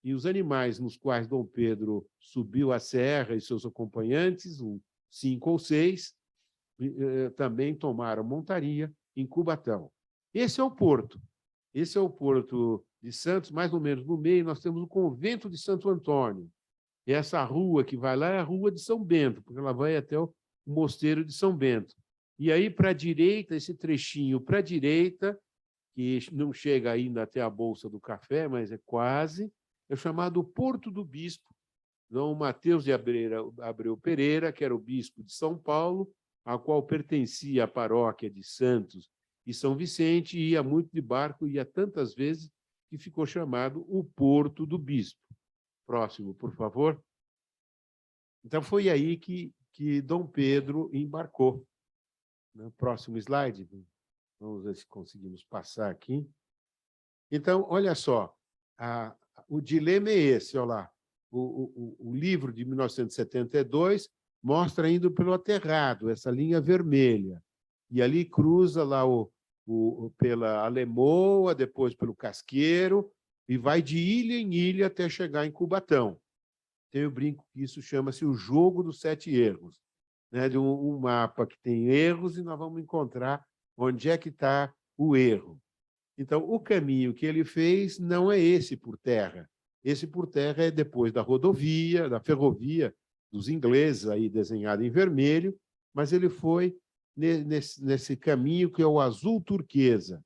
e os animais nos quais Dom Pedro subiu a serra e seus acompanhantes, 5 ou 6, também tomaram montaria em Cubatão. Esse é o porto. Esse é o porto de Santos, mais ou menos no meio, nós temos o convento de Santo Antônio. E essa rua que vai lá é a rua de São Bento, porque ela vai até o mosteiro de São Bento. E aí, para a direita, esse trechinho para a direita, que não chega ainda até a Bolsa do Café, mas é quase, é chamado Porto do Bispo. Dom Mateus de Abreu Pereira, que era o bispo de São Paulo, a qual pertencia à paróquia de Santos e São Vicente, e ia muito de barco, ia tantas vezes que ficou chamado o Porto do Bispo. Próximo, por favor. Então, foi aí que Dom Pedro embarcou. No próximo slide, vamos ver se conseguimos passar aqui. Então, olha só, o dilema é esse, olha lá. O livro de 1972 mostra indo pelo aterrado, essa linha vermelha. E ali cruza lá pela Alemoa, depois pelo Casqueiro, e vai de ilha em ilha até chegar em Cubatão. Eu brinco que isso chama-se o jogo dos 7 erros. Né? De um mapa que tem erros e nós vamos encontrar onde é que está o erro. Então, o caminho que ele fez não é esse por terra. Esse por terra é depois da rodovia, da ferrovia dos ingleses, aí desenhado em vermelho, mas ele foi nesse caminho que é o azul turquesa.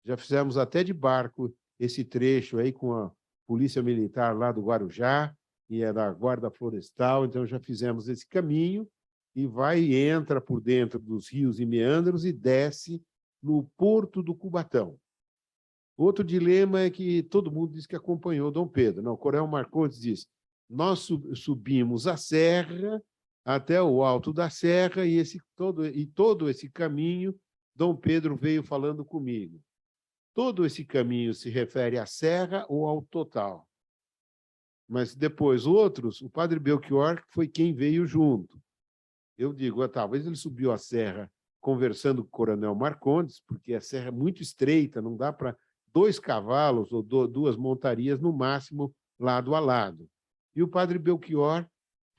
Já fizemos até de barco esse trecho aí com a Polícia Militar lá do Guarujá, e é da Guarda Florestal, então já fizemos esse caminho, e vai e entra por dentro dos rios e meandros e desce no Porto do Cubatão. Outro dilema é que todo mundo diz que acompanhou Dom Pedro. Não, o Coronel Marcondes diz, nós subimos a serra até o alto da serra e todo esse caminho Dom Pedro veio falando comigo. Todo esse caminho se refere à serra ou ao total. Mas depois outros, o padre Belchior foi quem veio junto. Eu digo, talvez ele subiu a serra conversando com o Coronel Marcondes, porque a serra é muito estreita, não dá para 2 cavalos ou 2 montarias, no máximo, lado a lado. E o padre Belchior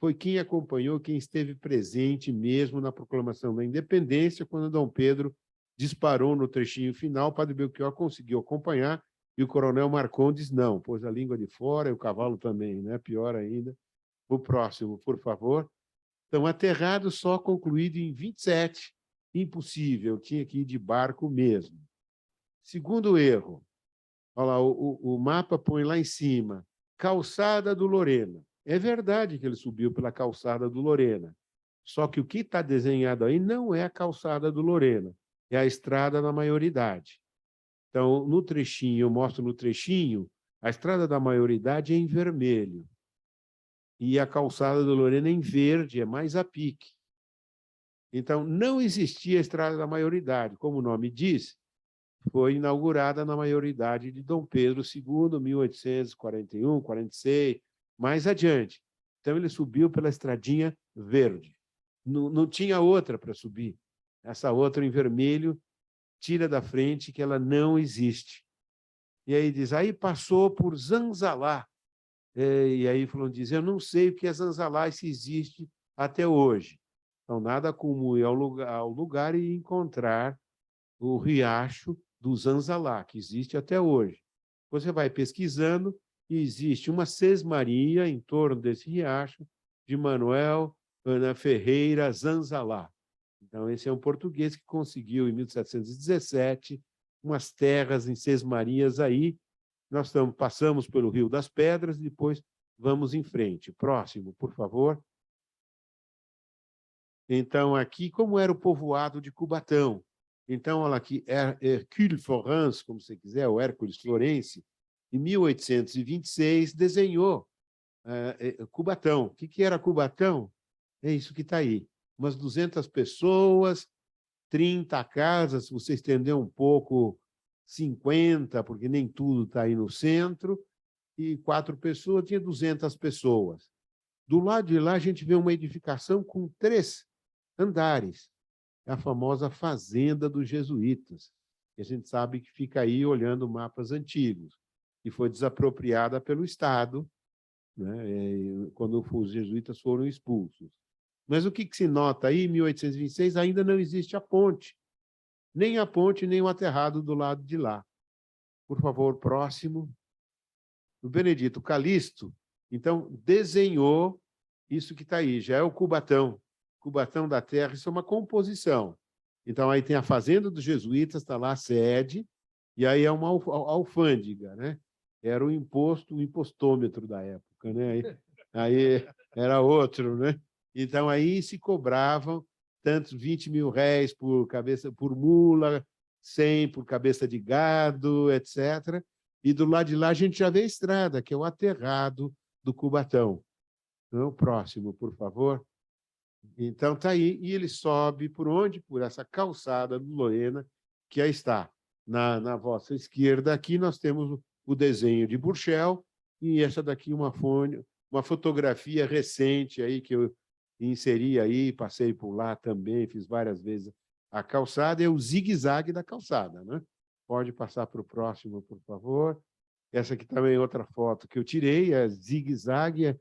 foi quem acompanhou, quem esteve presente mesmo na proclamação da independência, quando Dom Pedro disparou no trechinho final, o padre Belchior conseguiu acompanhar, e o coronel Marcondes não, pôs a língua de fora, e o cavalo também, né? Pior ainda. O próximo, por favor. Então, aterrado só concluído em 27. Impossível, tinha que ir de barco mesmo. Segundo erro, olha lá, o mapa põe lá em cima, Calçada do Lorena. É verdade que ele subiu pela Calçada do Lorena, só que o que está desenhado aí não é a Calçada do Lorena, é a Estrada da Maioridade. Então, no trechinho, eu mostro no trechinho, a Estrada da Maioridade é em vermelho, e a Calçada do Lorena é em verde, é mais a pique. Então, não existia a Estrada da Maioridade, como o nome diz, foi inaugurada na maioridade de Dom Pedro II, 1841, 46, mais adiante. Então, ele subiu pela estradinha verde. Não tinha outra para subir. Essa outra em vermelho, tira da frente que ela não existe. E aí diz, aí passou por Zanzalá. E aí diz, eu não sei o que é Zanzalá e se existe até hoje. Então, nada como ir ao lugar e encontrar o riacho do Zanzalá, que existe até hoje. Você vai pesquisando e existe uma sesmaria em torno desse riacho de Manuel Ana Ferreira Zanzalá. Então, esse é um português que conseguiu, em 1717, umas terras em sesmarias aí. Nós passamos pelo Rio das Pedras e depois vamos em frente. Próximo, por favor. Então, aqui, como era o povoado de Cubatão? Então, olha aqui, Hercule Florence, como você quiser, o Hércules Florense, em 1826, desenhou Cubatão. O que era Cubatão? É isso que está aí. Umas 200 pessoas, 30 casas, se você estender um pouco, 50, porque nem tudo está aí no centro, e 4 pessoas, tinha 200 pessoas. Do lado de lá, a gente vê uma edificação com 3 andares. É a famosa Fazenda dos Jesuítas, que a gente sabe que fica aí olhando mapas antigos, e foi desapropriada pelo Estado, né, quando os jesuítas foram expulsos. Mas o que se nota aí, em 1826, ainda não existe a ponte, nem o aterrado do lado de lá. Por favor, próximo. O Benedito Calixto, então, desenhou isso que está aí, já é o Cubatão da Terra, isso é uma composição. Então, aí tem a Fazenda dos Jesuítas, está lá a sede, e aí é uma alfândega, né? Era o impostômetro da época, né? Aí era outro, né? Então, aí se cobravam tantos 20 mil réis por mula, 100 por cabeça de gado, etc. E do lado de lá a gente já vê a estrada, que é o aterrado do Cubatão. Então, o próximo, por favor. Então, está aí, e ele sobe por onde? Por essa calçada do Lorena, que aí está. Na vossa esquerda, aqui nós temos o desenho de Burchell, e essa daqui uma fotografia recente aí que eu inseri aí, passei por lá também, fiz várias vezes a calçada, é o zigue-zague da calçada, né? Pode passar para o próximo, por favor. Essa aqui também é outra foto que eu tirei, é zigue-zague,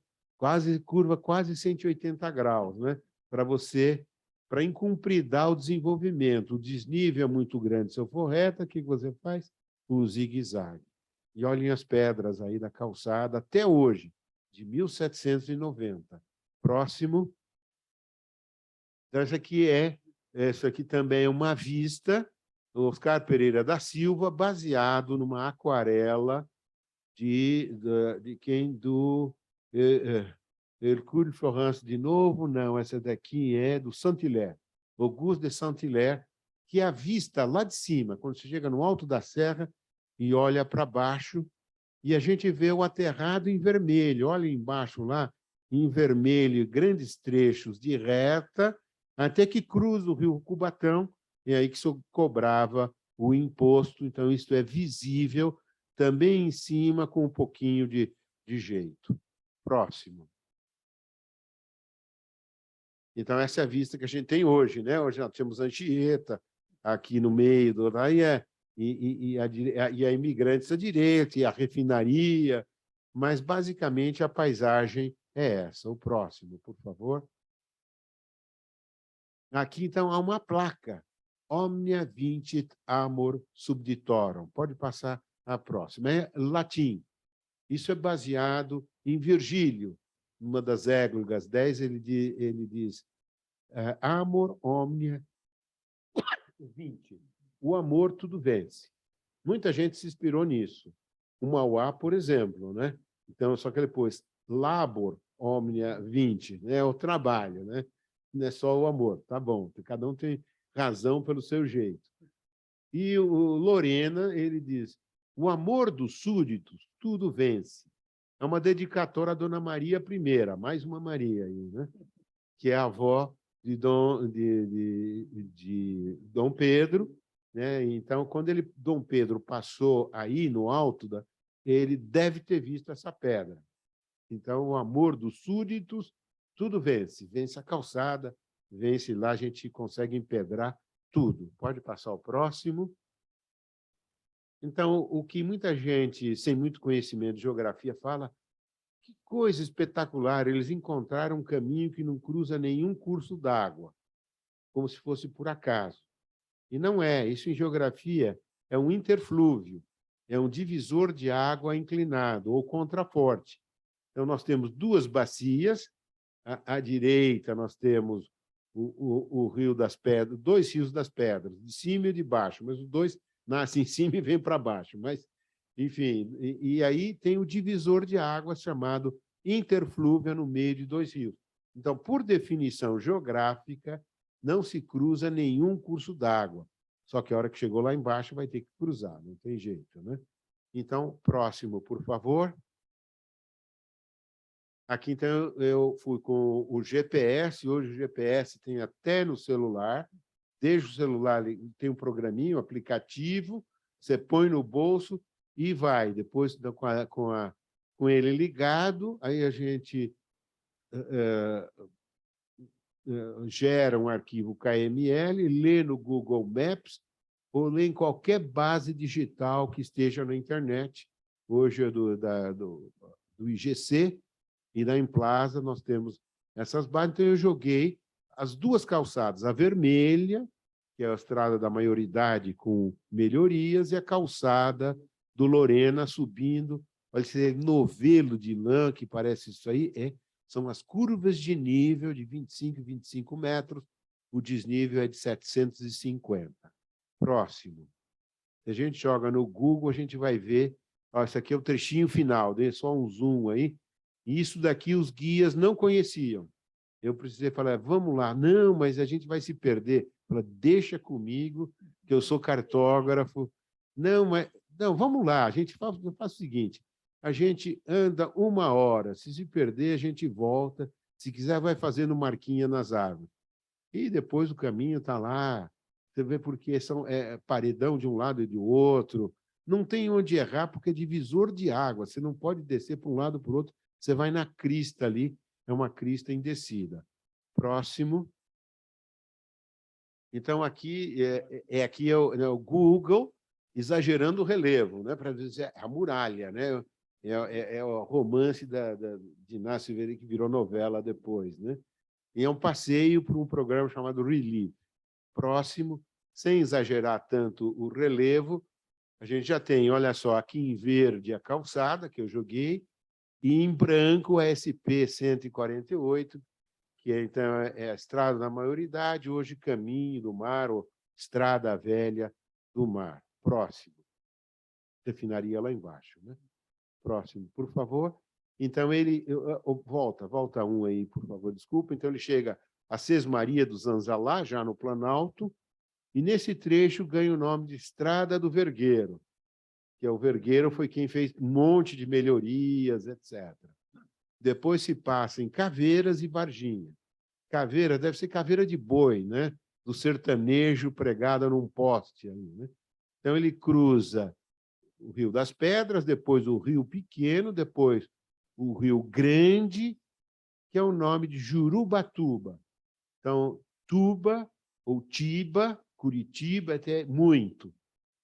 curva quase 180 graus, né? Para incumpridar o desenvolvimento. O desnível é muito grande. Se eu for reta, o que você faz? O zigue-zague. E olhem as pedras aí da calçada, até hoje, de 1790. Próximo. Então, essa aqui também é uma vista, Oscar Pereira da Silva, baseado numa aquarela de quem? Do Hercule Florence de novo? Não, essa daqui é do Saint-Hilaire, Auguste de Saint-Hilaire, que é a vista lá de cima, quando você chega no alto da serra e olha para baixo, e a gente vê o aterrado em vermelho. Olha embaixo lá, em vermelho, grandes trechos de reta, até que cruza o rio Cubatão, e aí que se cobrava o imposto. Então, isso é visível também em cima, com um pouquinho de jeito. Próximo. Então, essa é a vista que a gente tem hoje, né? Hoje nós temos Anchieta, aqui no meio, e a Imigrantes à direita, e a refinaria, mas, basicamente, a paisagem é essa. O próximo, por favor. Aqui, então, há uma placa. Omnia vincit amor subditorum. Pode passar a próxima. É latim. Isso é baseado em Virgílio. Numa das églogas 10, ele diz amor omnia vincit. O amor tudo vence. Muita gente se inspirou nisso. O Mauá, por exemplo, né? Então, só que ele pôs labor omnia vincit, né? O trabalho, né? Não é só o amor. Tá bom, cada um tem razão pelo seu jeito. E o Lorena, ele diz, o amor dos súditos tudo vence. É uma dedicatória à Dona Maria I, mais uma Maria aí, né? Que é a avó de Dom Pedro, né? Então, quando Dom Pedro passou aí no alto, ele deve ter visto essa pedra. Então, o amor dos súditos, tudo vence. Vence a calçada, vence lá, a gente consegue empedrar tudo. Pode passar o próximo. Então, o que muita gente, sem muito conhecimento de geografia, fala, que coisa espetacular, eles encontraram um caminho que não cruza nenhum curso d'água, como se fosse por acaso. E não é, isso em geografia é um interflúvio, é um divisor de água inclinado ou contraforte. Então, nós temos duas bacias, à direita nós temos o Rio das Pedras, dois rios das Pedras, de cima e de baixo, mas os dois nascem em cima e vêm para baixo. Mas, enfim, e aí tem o divisor de águas chamado interflúvio no meio de dois rios. Então, por definição geográfica, não se cruza nenhum curso d'água. Só que a hora que chegou lá embaixo vai ter que cruzar, não tem jeito, né? Então, próximo, por favor. Aqui, então, eu fui com o GPS. Hoje o GPS tem até no celular. Desde o celular, tem um programinho, um aplicativo, você põe no bolso e vai. Depois, com ele ligado, aí a gente gera um arquivo KML, lê no Google Maps ou lê em qualquer base digital que esteja na internet. Hoje é do IGC, e na Implaza nós temos essas bases. Então, eu joguei as duas calçadas, a vermelha, que é a estrada da maioridade com melhorias, e a calçada do Lorena subindo. Olha, esse novelo de lã, que parece isso aí, são as curvas de nível de 25 metros, o desnível é de 750. Próximo. Se a gente joga no Google, a gente vai ver, ó, esse aqui é o trechinho final, dê só um zoom aí. E isso daqui os guias não conheciam. Eu precisei falar, vamos lá. Não, mas a gente vai se perder. Fala, deixa comigo, que eu sou cartógrafo. Não, vamos lá. A gente faz o seguinte, a gente anda 1 hora. Se perder, a gente volta. Se quiser, vai fazendo marquinha nas árvores. E depois o caminho está lá. Você vê porque são paredão de um lado e do outro. Não tem onde errar, porque é divisor de água. Você não pode descer para um lado para o outro. Você vai na crista ali, é uma crista em descida. Próximo. Então, aqui aqui é o Google exagerando o relevo, né? Para dizer a muralha, né? É o romance de Inácio Veri, que virou novela depois, né? E é um passeio por um programa chamado Relief. Próximo, sem exagerar tanto o relevo, a gente já tem, olha só, aqui em verde a calçada que eu joguei, e em branco a SP-148, que então é a Estrada da Maioridade, hoje Caminho do Mar, ou Estrada Velha do Mar. Próximo. Refinaria lá embaixo, né? Próximo, por favor. Então, ele... Volta um aí, por favor, desculpa. Então, ele chega a Sesmaria do Zanzalá, já no Planalto, e nesse trecho ganha o nome de Estrada do Vergueiro, que é o Vergueiro foi quem fez um monte de melhorias, etc. Depois se passa em Caveiras e Varginha. Caveira deve ser caveira de boi, né? Do sertanejo pregada num poste ali, né? Então ele cruza o Rio das Pedras, depois o Rio Pequeno, depois o Rio Grande, que é o nome de Jurubatuba. Então, Tuba ou Tiba, Curitiba, até muito.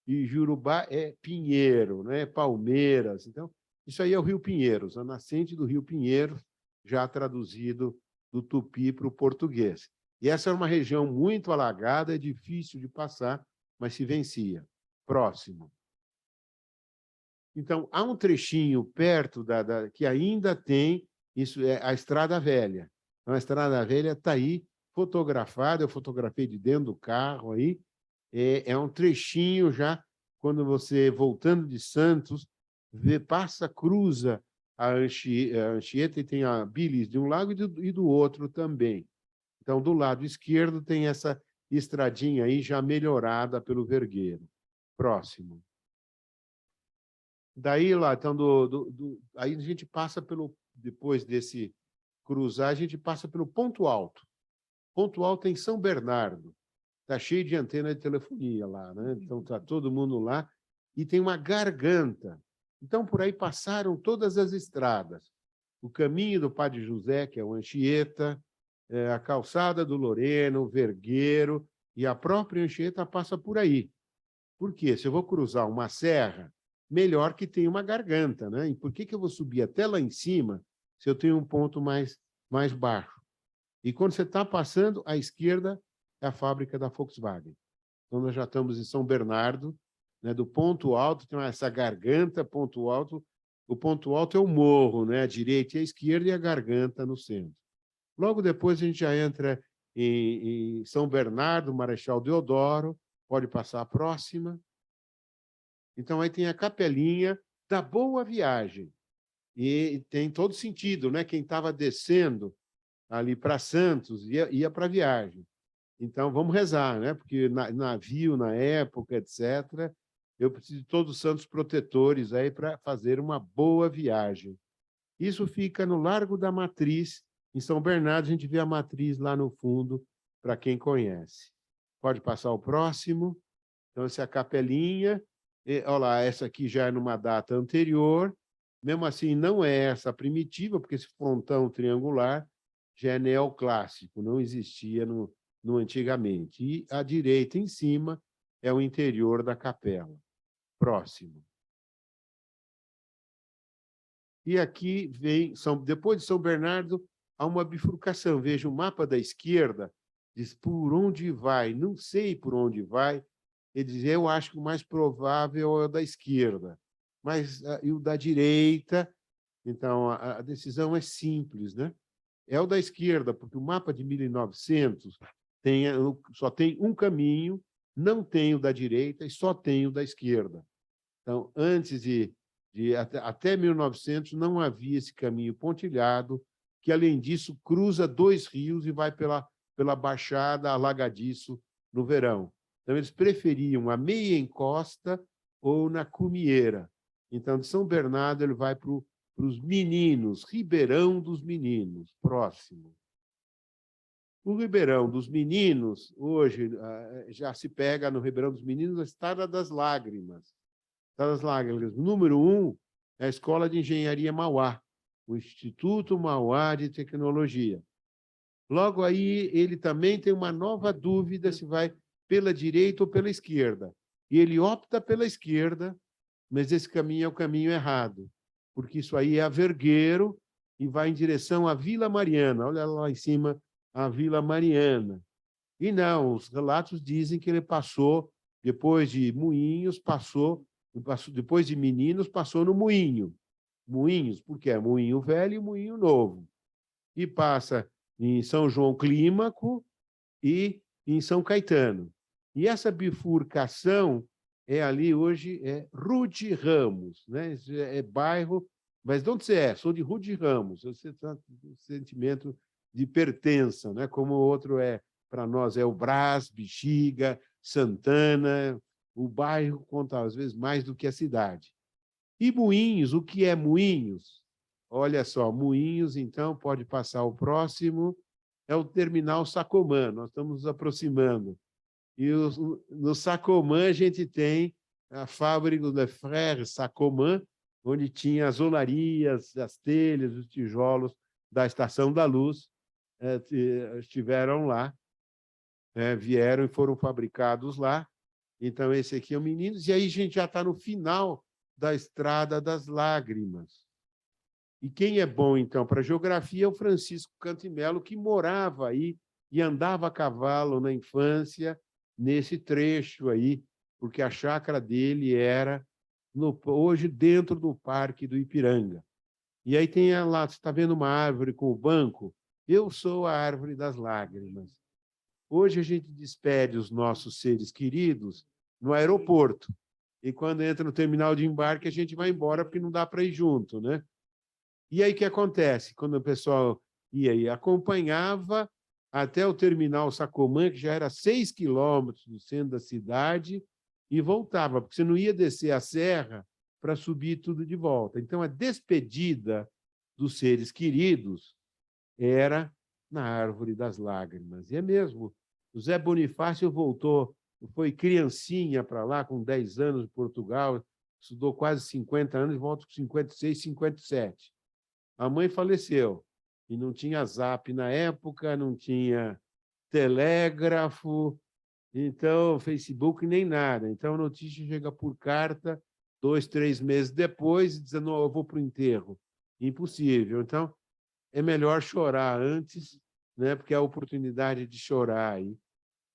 E Jurubá é Pinheiro, né? Palmeiras. Então, isso aí é o Rio Pinheiros, a nascente do Rio Pinheiros, já traduzido do tupi para o português. E essa é uma região muito alagada, é difícil de passar, mas se vencia. Próximo. Então, há um trechinho perto que ainda tem, isso é a Estrada Velha. Então, a Estrada Velha está aí, fotografada, eu fotografei de dentro do carro aí, é um trechinho já, quando você, voltando de Santos, passa, cruza a Anchieta e tem a Bilis de um lado e do outro também. Então, do lado esquerdo tem essa estradinha aí já melhorada pelo Vergueiro. Próximo. Daí lá, então, aí a gente passa depois desse cruzar, a gente passa pelo Ponto Alto. Ponto Alto é em São Bernardo. Está cheio de antena de telefonia lá, né? Então, está todo mundo lá. E tem uma garganta. Então, por aí passaram todas as estradas. O caminho do Padre José, que é o Anchieta, a calçada do Loreno, o Vergueiro, e a própria Anchieta passa por aí. Por quê? Se eu vou cruzar uma serra, melhor que tenha uma garganta, né? E por que eu vou subir até lá em cima se eu tenho um ponto mais baixo? E quando você está passando, à esquerda é a fábrica da Volkswagen. Então, nós já estamos em São Bernardo, né? Do Ponto Alto, tem essa garganta, Ponto Alto. O Ponto Alto é o morro, né? A direita e a esquerda, e a garganta no centro. Logo depois, a gente já entra em São Bernardo, Marechal Deodoro, pode passar a próxima. Então, aí tem a capelinha da Boa Viagem. E tem todo sentido, né? Quem estava descendo ali para Santos ia para a viagem. Então, vamos rezar, né? Porque navio, na época, etc., eu preciso de todos os santos protetores aí para fazer uma boa viagem. Isso fica no Largo da Matriz, em São Bernardo. A gente vê a matriz lá no fundo, para quem conhece. Pode passar o próximo. Então, essa é a capelinha. Olha lá, essa aqui já é numa data anterior. Mesmo assim, não é essa primitiva, porque esse frontão triangular já é neoclássico, não existia no antigamente. E à direita, em cima, é o interior da capela. Próximo. E aqui vem, depois de São Bernardo, há uma bifurcação. Veja o mapa da esquerda, diz por onde vai, não sei por onde vai. Ele diz, eu acho que o mais provável é o da esquerda, mas e o da direita. Então, a decisão é simples, né? É o da esquerda, porque o mapa de 1900 só tem um caminho, não tem o da direita e só tem o da esquerda. Então, antes até 1900, não havia esse caminho pontilhado, que, além disso, cruza 2 rios e vai pela Baixada, alagadiço, no verão. Então, eles preferiam a meia encosta ou na cumieira. Então, de São Bernardo, ele vai para os Meninos, Ribeirão dos Meninos, próximo. O Ribeirão dos Meninos, hoje, já se pega no Ribeirão dos Meninos a Estrada das Lágrimas. Estrada das Lágrimas. Número 1 é a Escola de Engenharia Mauá, o Instituto Mauá de Tecnologia. Logo aí, ele também tem uma nova dúvida se vai pela direita ou pela esquerda. E ele opta pela esquerda, mas esse caminho é o caminho errado, porque isso aí é a Vergueiro e vai em direção à Vila Mariana. Olha lá em cima, a Vila Mariana. E não, os relatos dizem que ele passou, depois de Moinhos, depois de Meninos, passou no Moinho. Moinhos, porque é Moinho Velho e Moinho Novo. E passa em São João Clímaco e em São Caetano. E essa bifurcação ali hoje é Rude Ramos, né? É bairro, mas de onde você é? Sou de Rude Ramos. Você está com sentimento de pertença, né? Como o outro para nós, é o Brás, Bexiga, Santana. O bairro conta, às vezes, mais do que a cidade. E Moinhos, o que é Moinhos? Olha só, Moinhos, então, pode passar o próximo, é o Terminal Sacomã. Nós estamos nos aproximando. E no Sacomã a gente tem a fábrica do Lefrère Sacomã, onde tinha as olarias, as telhas, os tijolos da Estação da Luz, estiveram lá, vieram e foram fabricados lá. Então, esse aqui é o Meninos. E aí a gente já está no final da Estrada das Lágrimas. E quem é bom, então, para geografia é o Francisco Cantimelo, que morava aí e andava a cavalo na infância, nesse trecho aí, porque a chácara dele era hoje dentro do Parque do Ipiranga. E aí tem lá, você está vendo uma árvore com o banco? Eu sou a árvore das lágrimas. Hoje a gente despede os nossos seres queridos no aeroporto. E quando entra no terminal de embarque, a gente vai embora porque não dá para ir junto, né? E aí o que acontece? Quando o pessoal ia e acompanhava até o terminal Sacomã, que já era 6 quilômetros do centro da cidade, e voltava, porque você não ia descer a serra para subir tudo de volta. Então, a despedida dos seres queridos era na Árvore das Lágrimas. E é mesmo, o Zé Bonifácio voltou, foi criancinha para lá, com 10 anos em Portugal, estudou quase 50 anos e volta com 56, 57. A mãe faleceu, e não tinha zap na época, não tinha telégrafo, então, Facebook nem nada. Então, a notícia chega por carta 2, 3 meses depois, dizendo, eu vou para o enterro. Impossível. Então, é melhor chorar antes, né? Porque é a oportunidade de chorar aí.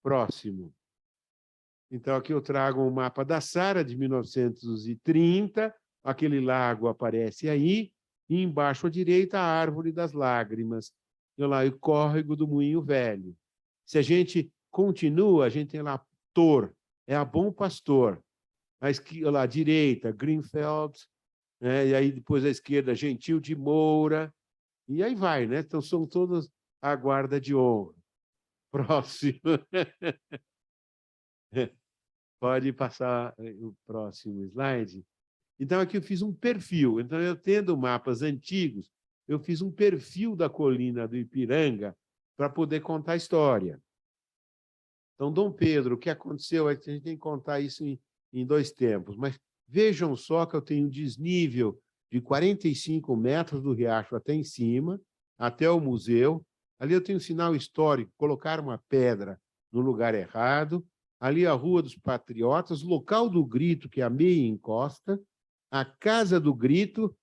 Próximo. Então, aqui eu trago um mapa da Sara, de 1930. Aquele lago aparece aí. E embaixo à direita, a Árvore das Lágrimas. E lá, o córrego do Moinho Velho. Se a gente continua, a gente tem lá Tor, é a Bom Pastor. À direita, Greenfeld, né? E aí depois à esquerda, Gentil de Moura. E aí vai, né? Então, são todas a guarda de honra. Próximo. Pode passar o próximo slide. Então, aqui eu fiz um perfil. Então, eu tendo mapas antigos, eu fiz um perfil da colina do Ipiranga para poder contar a história. Então, Dom Pedro, o que aconteceu? A gente tem que contar isso em 2 tempos. Mas vejam só que eu tenho um desnível de 45 metros do riacho até em cima, até o museu. Ali eu tenho um sinal histórico, colocaram uma pedra no lugar errado. Ali a Rua dos Patriotas, local do Grito, que é a meia encosta, a Casa do Grito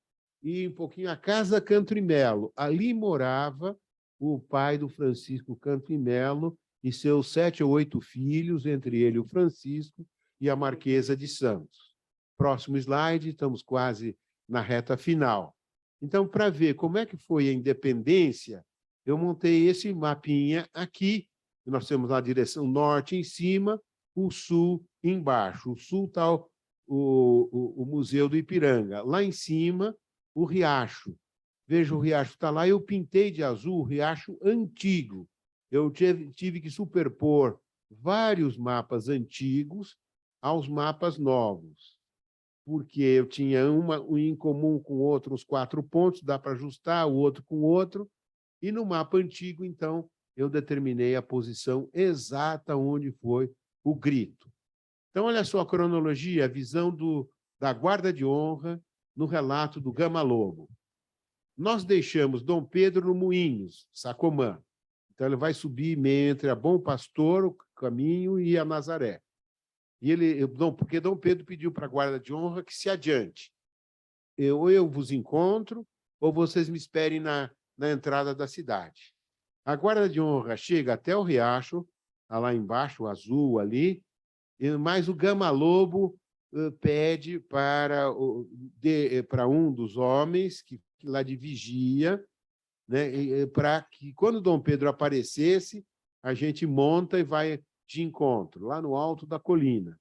e um pouquinho a Casa Canto e Melo. Ali morava o pai do Francisco Canto e Melo e seus 7 ou 8 filhos, entre ele o Francisco e a Marquesa de Santos. Próximo slide, estamos quase na reta final. Então, para ver como é que foi a independência, eu montei esse mapinha aqui. Nós temos a direção norte em cima, o sul embaixo. O sul está o Museu do Ipiranga. Lá em cima, o riacho. Veja, o riacho está lá. Eu pintei de azul o riacho antigo. Eu tive que superpor vários mapas antigos aos mapas novos, porque eu tinha um em comum com o outro, os 4 pontos, dá para ajustar o outro com o outro, e no mapa antigo, então, eu determinei a posição exata onde foi o grito. Então, olha só a cronologia, a visão da guarda de honra no relato do Gama Lobo. Nós deixamos Dom Pedro no Moinhos, Sacomã. Então, ele vai subir meio entre a Bom Pastor, o caminho, e a Nazaré. Porque Dom Pedro pediu para a guarda de honra que se adiante. Eu vos encontro, ou vocês me esperem na entrada da cidade. A guarda de honra chega até o riacho, tá lá embaixo, o azul ali, mas o Gama Lobo pede para um dos homens, que lá de vigia, né, para que, quando Dom Pedro aparecesse, a gente monta e vai de encontro, lá no alto da colina.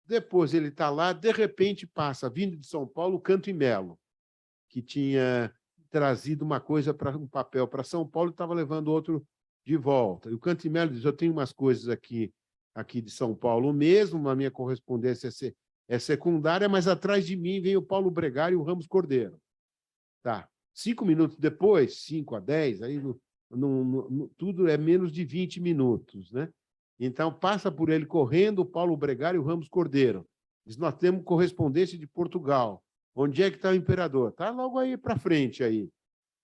Depois ele está lá, de repente passa, vindo de São Paulo, o Canto e Melo, que tinha trazido uma coisa, um papel para São Paulo e estava levando outro de volta. E o Canto e Melo diz, eu tenho umas coisas aqui de São Paulo mesmo, a minha correspondência é secundária, mas atrás de mim vem o Paulo Bregário e o Ramos Cordeiro. Tá. 5 minutos depois, 5 a 10, aí tudo é menos de 20 minutos, né? Então, passa por ele correndo o Paulo Bregário e o Ramos Cordeiro. Diz, nós temos correspondência de Portugal. Onde é que está o imperador? Está logo aí para frente aí.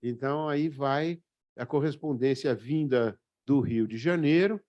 Então, aí vai a correspondência vinda do Rio de Janeiro.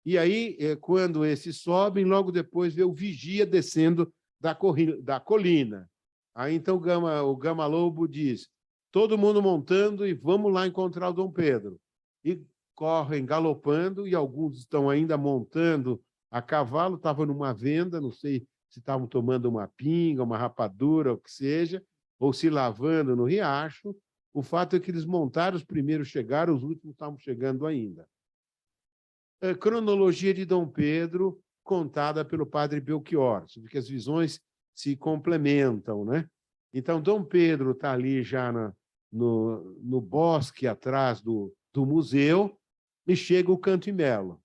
E aí, quando esses sobem, logo depois vê o vigia descendo da colina. Aí, então, o Gama Lobo diz, todo mundo montando e vamos lá encontrar o Dom Pedro. E correm galopando, e alguns estão ainda montando a cavalo, estavam numa venda, não sei se estavam tomando uma pinga, uma rapadura, o que seja, ou se lavando no riacho. O fato é que eles montaram, os primeiros chegaram, os últimos estavam chegando ainda. A cronologia de Dom Pedro, contada pelo padre Belchior, porque as visões se complementam, né? Então, Dom Pedro está ali já no bosque atrás do museu, e chega o Canto e Melo.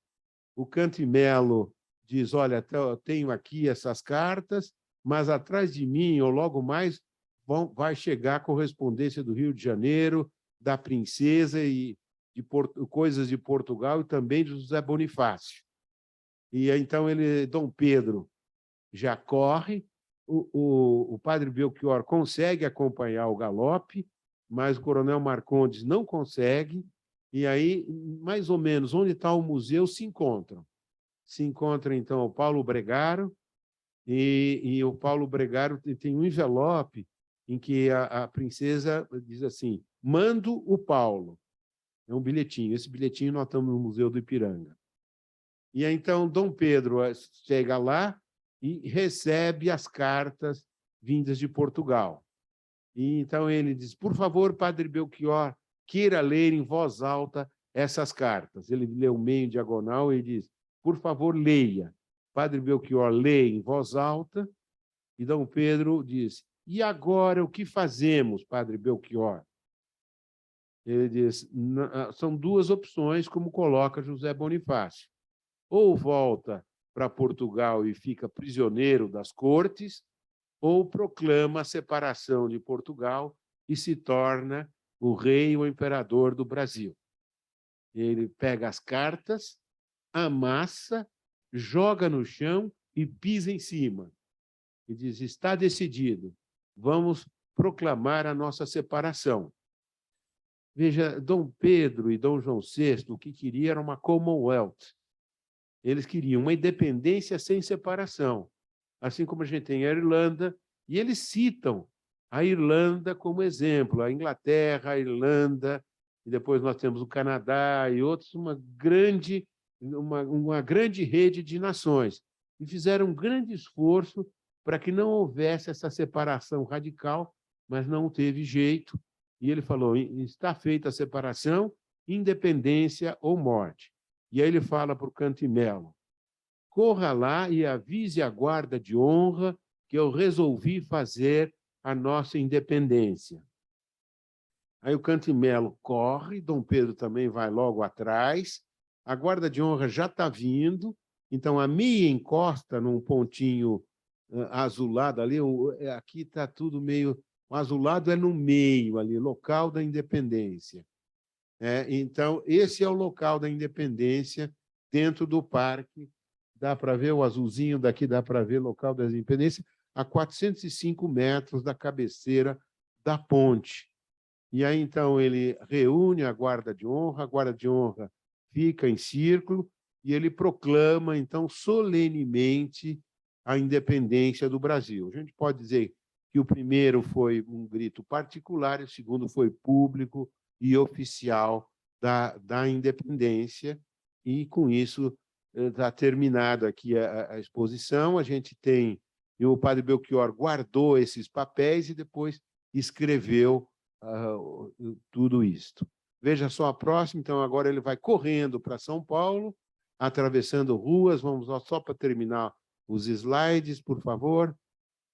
O Canto e Melo diz, olha, eu tenho aqui essas cartas, mas atrás de mim, ou logo mais, vai chegar a correspondência do Rio de Janeiro, da princesa e de coisas de Portugal e também de José Bonifácio. E então Dom Pedro já corre, o padre Belchior consegue acompanhar o galope, mas o coronel Marcondes não consegue, e aí, mais ou menos, onde está o museu, se encontram. Se encontra, então, o Paulo Bregaro, e o Paulo Bregaro tem um envelope em que a princesa diz assim, mando o Paulo. É um bilhetinho. Esse bilhetinho nós estamos no Museu do Ipiranga. E aí, então, Dom Pedro chega lá e recebe as cartas vindas de Portugal. E então ele diz, por favor, padre Belchior, queira ler em voz alta essas cartas. Ele leu meio em diagonal e diz, por favor, leia. Padre Belchior lê em voz alta e Dom Pedro diz, e agora o que fazemos, padre Belchior? Ele diz, são duas opções, como coloca José Bonifácio. Ou volta para Portugal e fica prisioneiro das cortes, ou proclama a separação de Portugal e se torna o rei ou imperador do Brasil. Ele pega as cartas, amassa, joga no chão e pisa em cima. E diz, está decidido, vamos proclamar a nossa separação. Veja, Dom Pedro e Dom João VI, o que queriam era uma Commonwealth. Eles queriam uma independência sem separação, assim como a gente tem a Irlanda, e eles citam a Irlanda como exemplo, a Inglaterra, a Irlanda, e depois nós temos o Canadá e outros, uma grande rede de nações, e fizeram um grande esforço para que não houvesse essa separação radical, mas não teve jeito, e ele falou, está feita a separação, independência ou morte. E aí ele fala para o Canto e Melo, corra lá e avise a guarda de honra que eu resolvi fazer a nossa independência. Aí o Canto e Melo corre, Dom Pedro também vai logo atrás, a guarda de honra já está vindo, então a meia encosta num pontinho azulado ali, aqui está tudo meio... O azulado é no meio ali, local da independência. Então, esse é o local da independência dentro do parque. Dá para ver o azulzinho daqui, dá para ver o local da independência, a 405 metros da cabeceira da ponte. E aí, então, ele reúne a guarda de honra fica em círculo e ele proclama, então, solenemente a independência do Brasil. A gente pode dizer que o primeiro foi um grito particular, e o segundo foi público e oficial da independência, e com isso está terminada aqui a exposição. A gente tem, e o padre Belchior guardou esses papéis e depois escreveu tudo isto. Veja só a próxima, então agora ele vai correndo para São Paulo, atravessando ruas, vamos só para terminar os slides, por favor.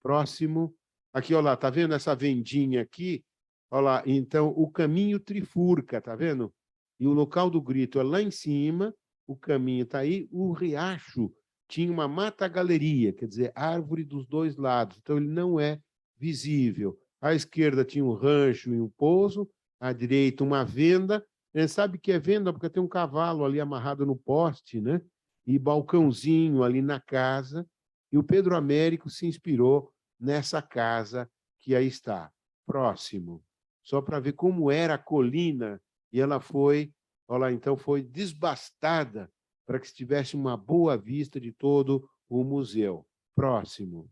Próximo. Aqui, olha lá, está vendo essa vendinha aqui? Olha lá, então, o caminho trifurca, está vendo? E o local do grito é lá em cima, o caminho está aí, o riacho tinha uma mata-galeria, quer dizer, árvore dos dois lados, então ele não é visível. À esquerda tinha um rancho e um pouso, à direita uma venda. A gente sabe que é venda porque tem um cavalo ali amarrado no poste, né? E balcãozinho ali na casa, e o Pedro Américo se inspirou nessa casa que aí está. Próximo. Só para ver como era a colina, e ela foi, olha lá, então foi desbastada para que se tivesse uma boa vista de todo o museu. Próximo.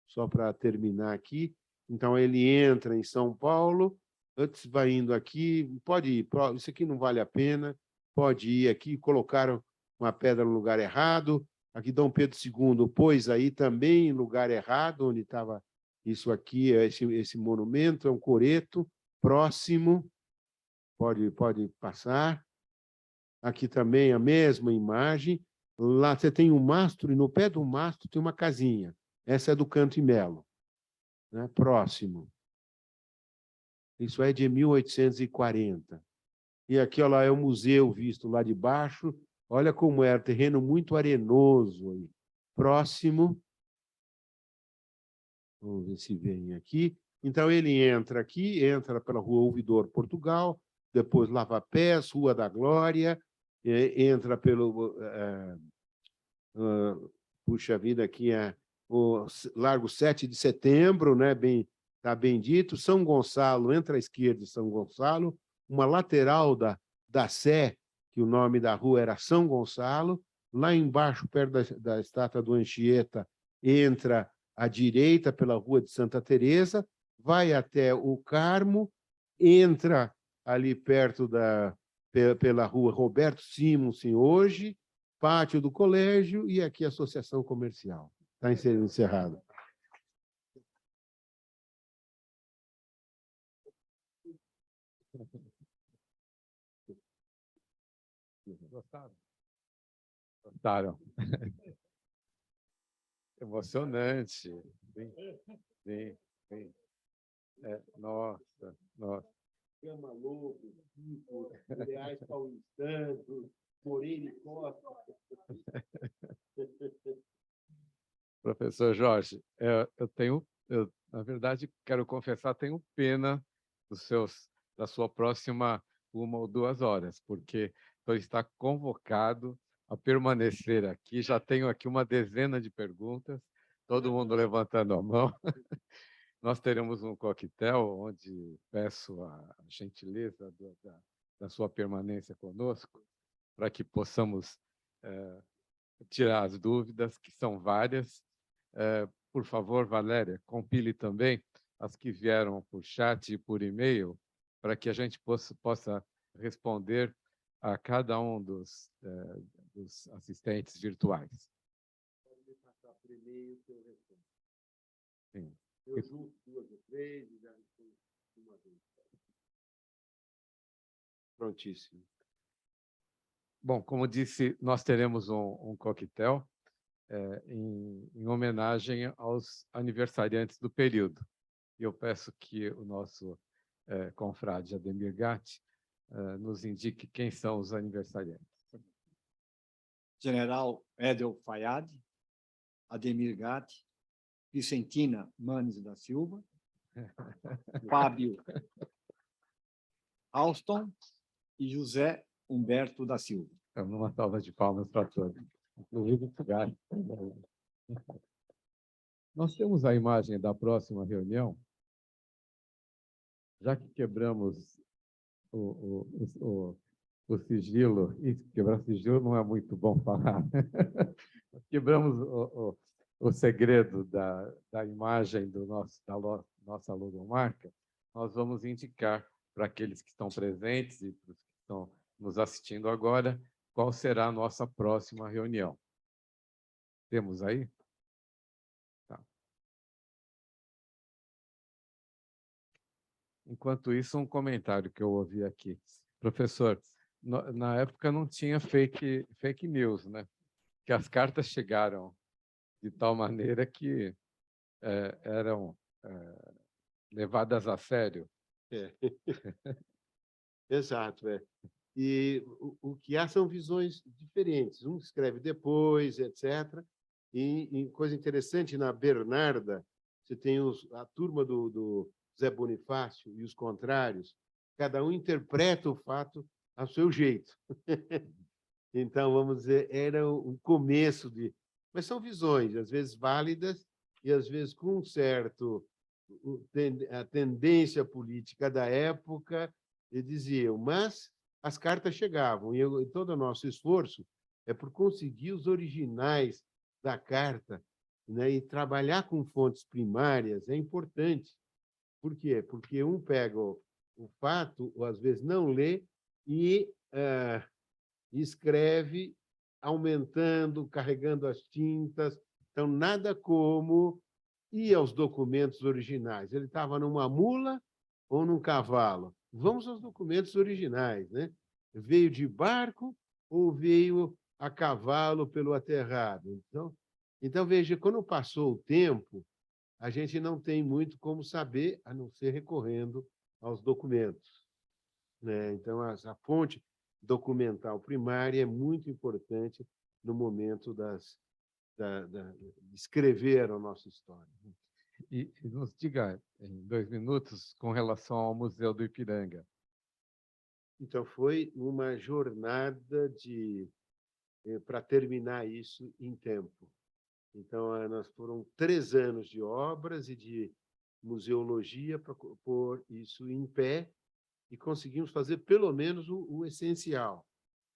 Só para terminar aqui. Então, ele entra em São Paulo, Antes vai indo aqui, pode ir, isso aqui não vale a pena, pode ir aqui, colocaram uma pedra no lugar errado, aqui Dom Pedro II pôs aí também em lugar errado, onde estava isso aqui, esse monumento, é um coreto, próximo, pode passar. Aqui também a mesma imagem, lá você tem um mastro, e no pé do mastro tem uma casinha, essa é do Canto e Melo, né? Próximo. Isso é de 1840. E aqui, olha lá, é o museu visto lá de baixo. Olha como é, terreno muito arenoso aí. Próximo. Vamos ver se vem aqui. Então, ele entra aqui, entra pela Rua Ouvidor, Portugal, depois Lava Pés, Rua da Glória, entra pelo... puxa vida, aqui é o Largo 7 de Setembro, né? Está bem dito. São Gonçalo, entra à esquerda de São Gonçalo, uma lateral da Sé, que o nome da rua era São Gonçalo. Lá embaixo, perto da estátua do Anchieta, entra à direita pela Rua de Santa Teresa, vai até o Carmo, entra ali perto pela Rua Roberto Simonsen hoje, pátio do colégio e aqui a Associação Comercial. Está encerrado. Gostaram? Gostaram? Emocionante. Sim, sim. Nossa, nossa. Gama Lobo, Pico, Reais Paulistanos, Moreira e Costa. Professor Jorge, na verdade, quero confessar, tenho pena da sua próxima 1 ou 2 horas, porque estou está convocado a permanecer aqui. Já tenho aqui uma dezena de perguntas, todo mundo levantando a mão. Nós teremos um coquetel, onde peço a gentileza da sua permanência conosco, para que possamos tirar as dúvidas, que são várias. Por favor, Valéria, compile também as que vieram por chat e por e-mail, para que a gente possa responder a cada um dos assistentes virtuais. Pode me passar por e-mail que eu respondo. Sim. Eu junto 2 ou 3 e já respondo uma vez. Prontíssimo. Bom, como disse, nós teremos um coquetel em homenagem aos aniversariantes do período. E eu peço que o nosso confrade Ademir Gatti nos indique quem são os aniversariantes. General Edel Fayad, Ademir Gatti, Vicentina Manes da Silva, Fábio Alston e José Humberto da Silva. Uma salva de palmas para todos. Inclusive o Gatti. Nós temos a imagem da próxima reunião. Já que quebramos o sigilo, e quebrar sigilo não é muito bom falar. Quebramos o segredo da imagem da nossa logomarca, nós vamos indicar para aqueles que estão presentes e para os que estão nos assistindo agora, qual será a nossa próxima reunião. Temos aí? Tá. Enquanto isso, um comentário que eu ouvi aqui. Professor, na época não tinha fake news, né? Que as cartas chegaram de tal maneira que eram levadas a sério. Exato, E o que há são visões diferentes. Um escreve depois, etc. E coisa interessante, na Bernarda, você tem a turma do Zé Bonifácio e os contrários, cada um interpreta o fato ao seu jeito. Então, vamos dizer, era um começo de... Mas são visões, às vezes válidas, e às vezes com um certo... a tendência política da época, e diziam, mas as cartas chegavam, e todo o nosso esforço é por conseguir os originais da carta, né? E trabalhar com fontes primárias é importante. Por quê? Porque um pega o fato, ou às vezes não lê, e escreve aumentando, carregando as tintas. Então, nada como ir aos documentos originais. Ele estava numa mula ou num cavalo? Vamos aos documentos originais, né? Veio de barco ou veio a cavalo pelo aterrado? Então, veja, quando passou o tempo, a gente não tem muito como saber, a não ser recorrendo aos documentos, né? Então, a fonte documental primária é muito importante no momento de escrever a nossa história. E nos diga, em 2 minutos, com relação ao Museu do Ipiranga. Então, foi uma jornada para terminar isso em tempo. Então, foram 3 anos de obras e de museologia para pôr isso em pé, e conseguimos fazer pelo menos o essencial.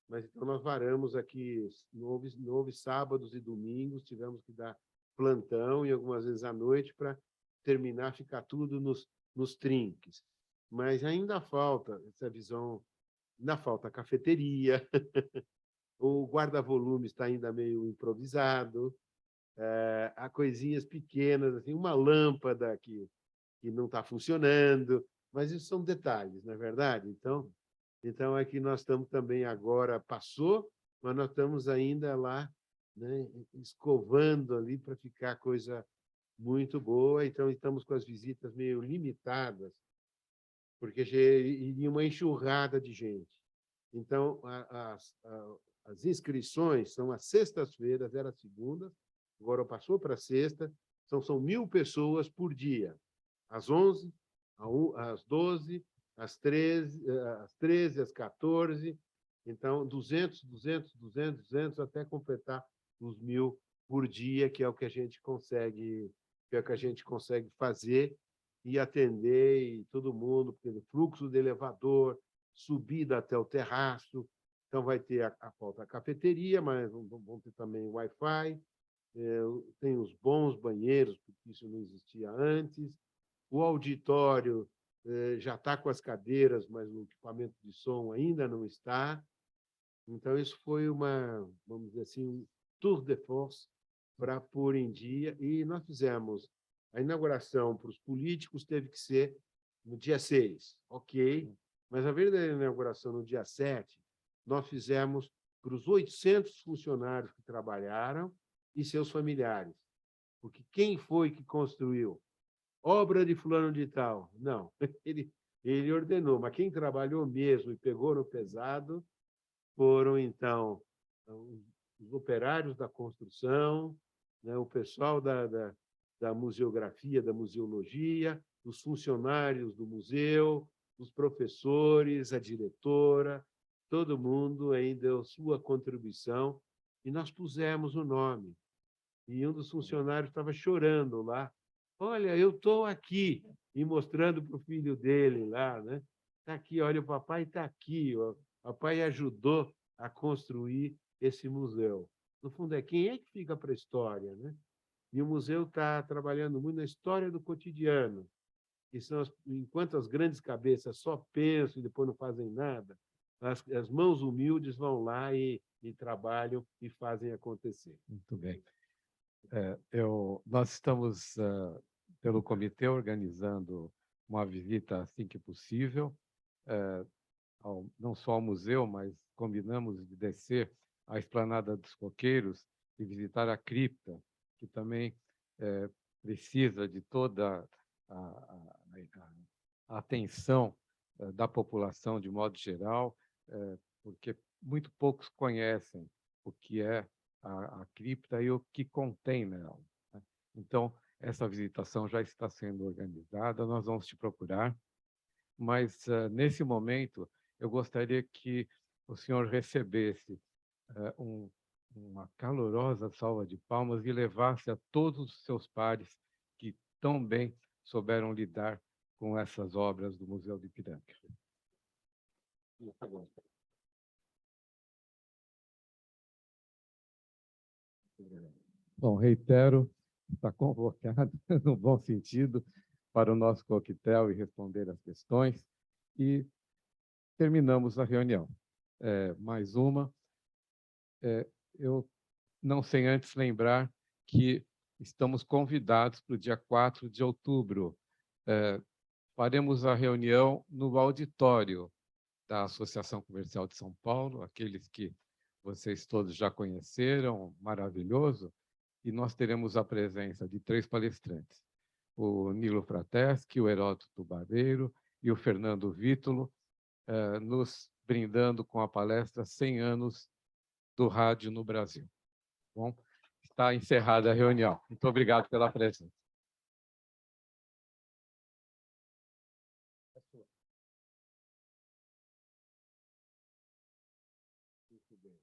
Mas então nós varamos aqui, não houve sábados e domingos, tivemos que dar plantão e algumas vezes à noite para terminar, ficar tudo nos trinques. Mas ainda falta essa visão, ainda falta a cafeteria, o guarda-volume está ainda meio improvisado, há coisinhas pequenas, assim, uma lâmpada que não está funcionando, mas isso são detalhes, não é verdade? Então é que nós estamos também agora, passou, mas nós estamos ainda lá, né, escovando ali para ficar coisa muito boa. Então, estamos com as visitas meio limitadas, porque já iria uma enxurrada de gente. Então, as inscrições são às sextas-feiras, era segunda, agora passou para sexta, são 1.000 pessoas por dia, às 11, às 12, às 13, às 14, então 200, até completar os 1.000 por dia, que é o que a gente consegue, fazer e atender e todo mundo, porque fluxo de elevador, subida até o terraço. Então vai ter a falta da cafeteria, mas vão ter também Wi-Fi, tem os bons banheiros, porque isso não existia antes. O auditório já está com as cadeiras, mas o equipamento de som ainda não está. Então, isso foi vamos dizer assim, um tour de force para pôr em dia. E nós fizemos a inauguração para os políticos, teve que ser no dia 6, ok, mas a verdadeira inauguração no dia 7, nós fizemos para os 800 funcionários que trabalharam e seus familiares. Porque quem foi que construiu? Obra de fulano de tal. Não, ele ordenou, mas quem trabalhou mesmo e pegou no pesado foram, então, os operários da construção, né, o pessoal da museografia, da museologia, os funcionários do museu, os professores, a diretora, todo mundo aí deu sua contribuição e nós pusemos o nome. E um dos funcionários estava chorando lá. Olha, eu estou aqui, e mostrando para o filho dele lá, né? Está aqui, olha, o papai está aqui, o papai ajudou a construir esse museu. No fundo, quem é que fica para a história, né? E o museu está trabalhando muito na história do cotidiano, que são enquanto as grandes cabeças só pensam e depois não fazem nada, as mãos humildes vão lá e trabalham e fazem acontecer. Muito bem. Nós estamos, pelo comitê, organizando uma visita assim que possível, não só ao museu, mas combinamos de descer à Esplanada dos Coqueiros e visitar a cripta, que também precisa de toda a atenção da população de modo geral, porque muito poucos conhecem o que é a cripta e o que contém nela, né? Então, essa visitação já está sendo organizada, nós vamos te procurar, mas, nesse momento, eu gostaria que o senhor recebesse uma calorosa salva de palmas e levasse a todos os seus pares que tão bem souberam lidar com essas obras do Museu do Ipiranga. Bom, reitero, está convocado, no bom sentido, para o nosso coquetel e responder às questões. e terminamos a reunião. Mais uma. Eu não sem antes lembrar que estamos convidados para o dia 4 de outubro. Faremos a reunião no auditório da Associação Comercial de São Paulo, aqueles que vocês todos já conheceram, maravilhoso, e nós teremos a presença de 3 palestrantes, o Nilo Frateschi, o Heródoto Barbeiro e o Fernando Vítolo, nos brindando com a palestra 100 anos do rádio no Brasil. Bom, está encerrada a reunião. Muito obrigado pela presença. Muito bem.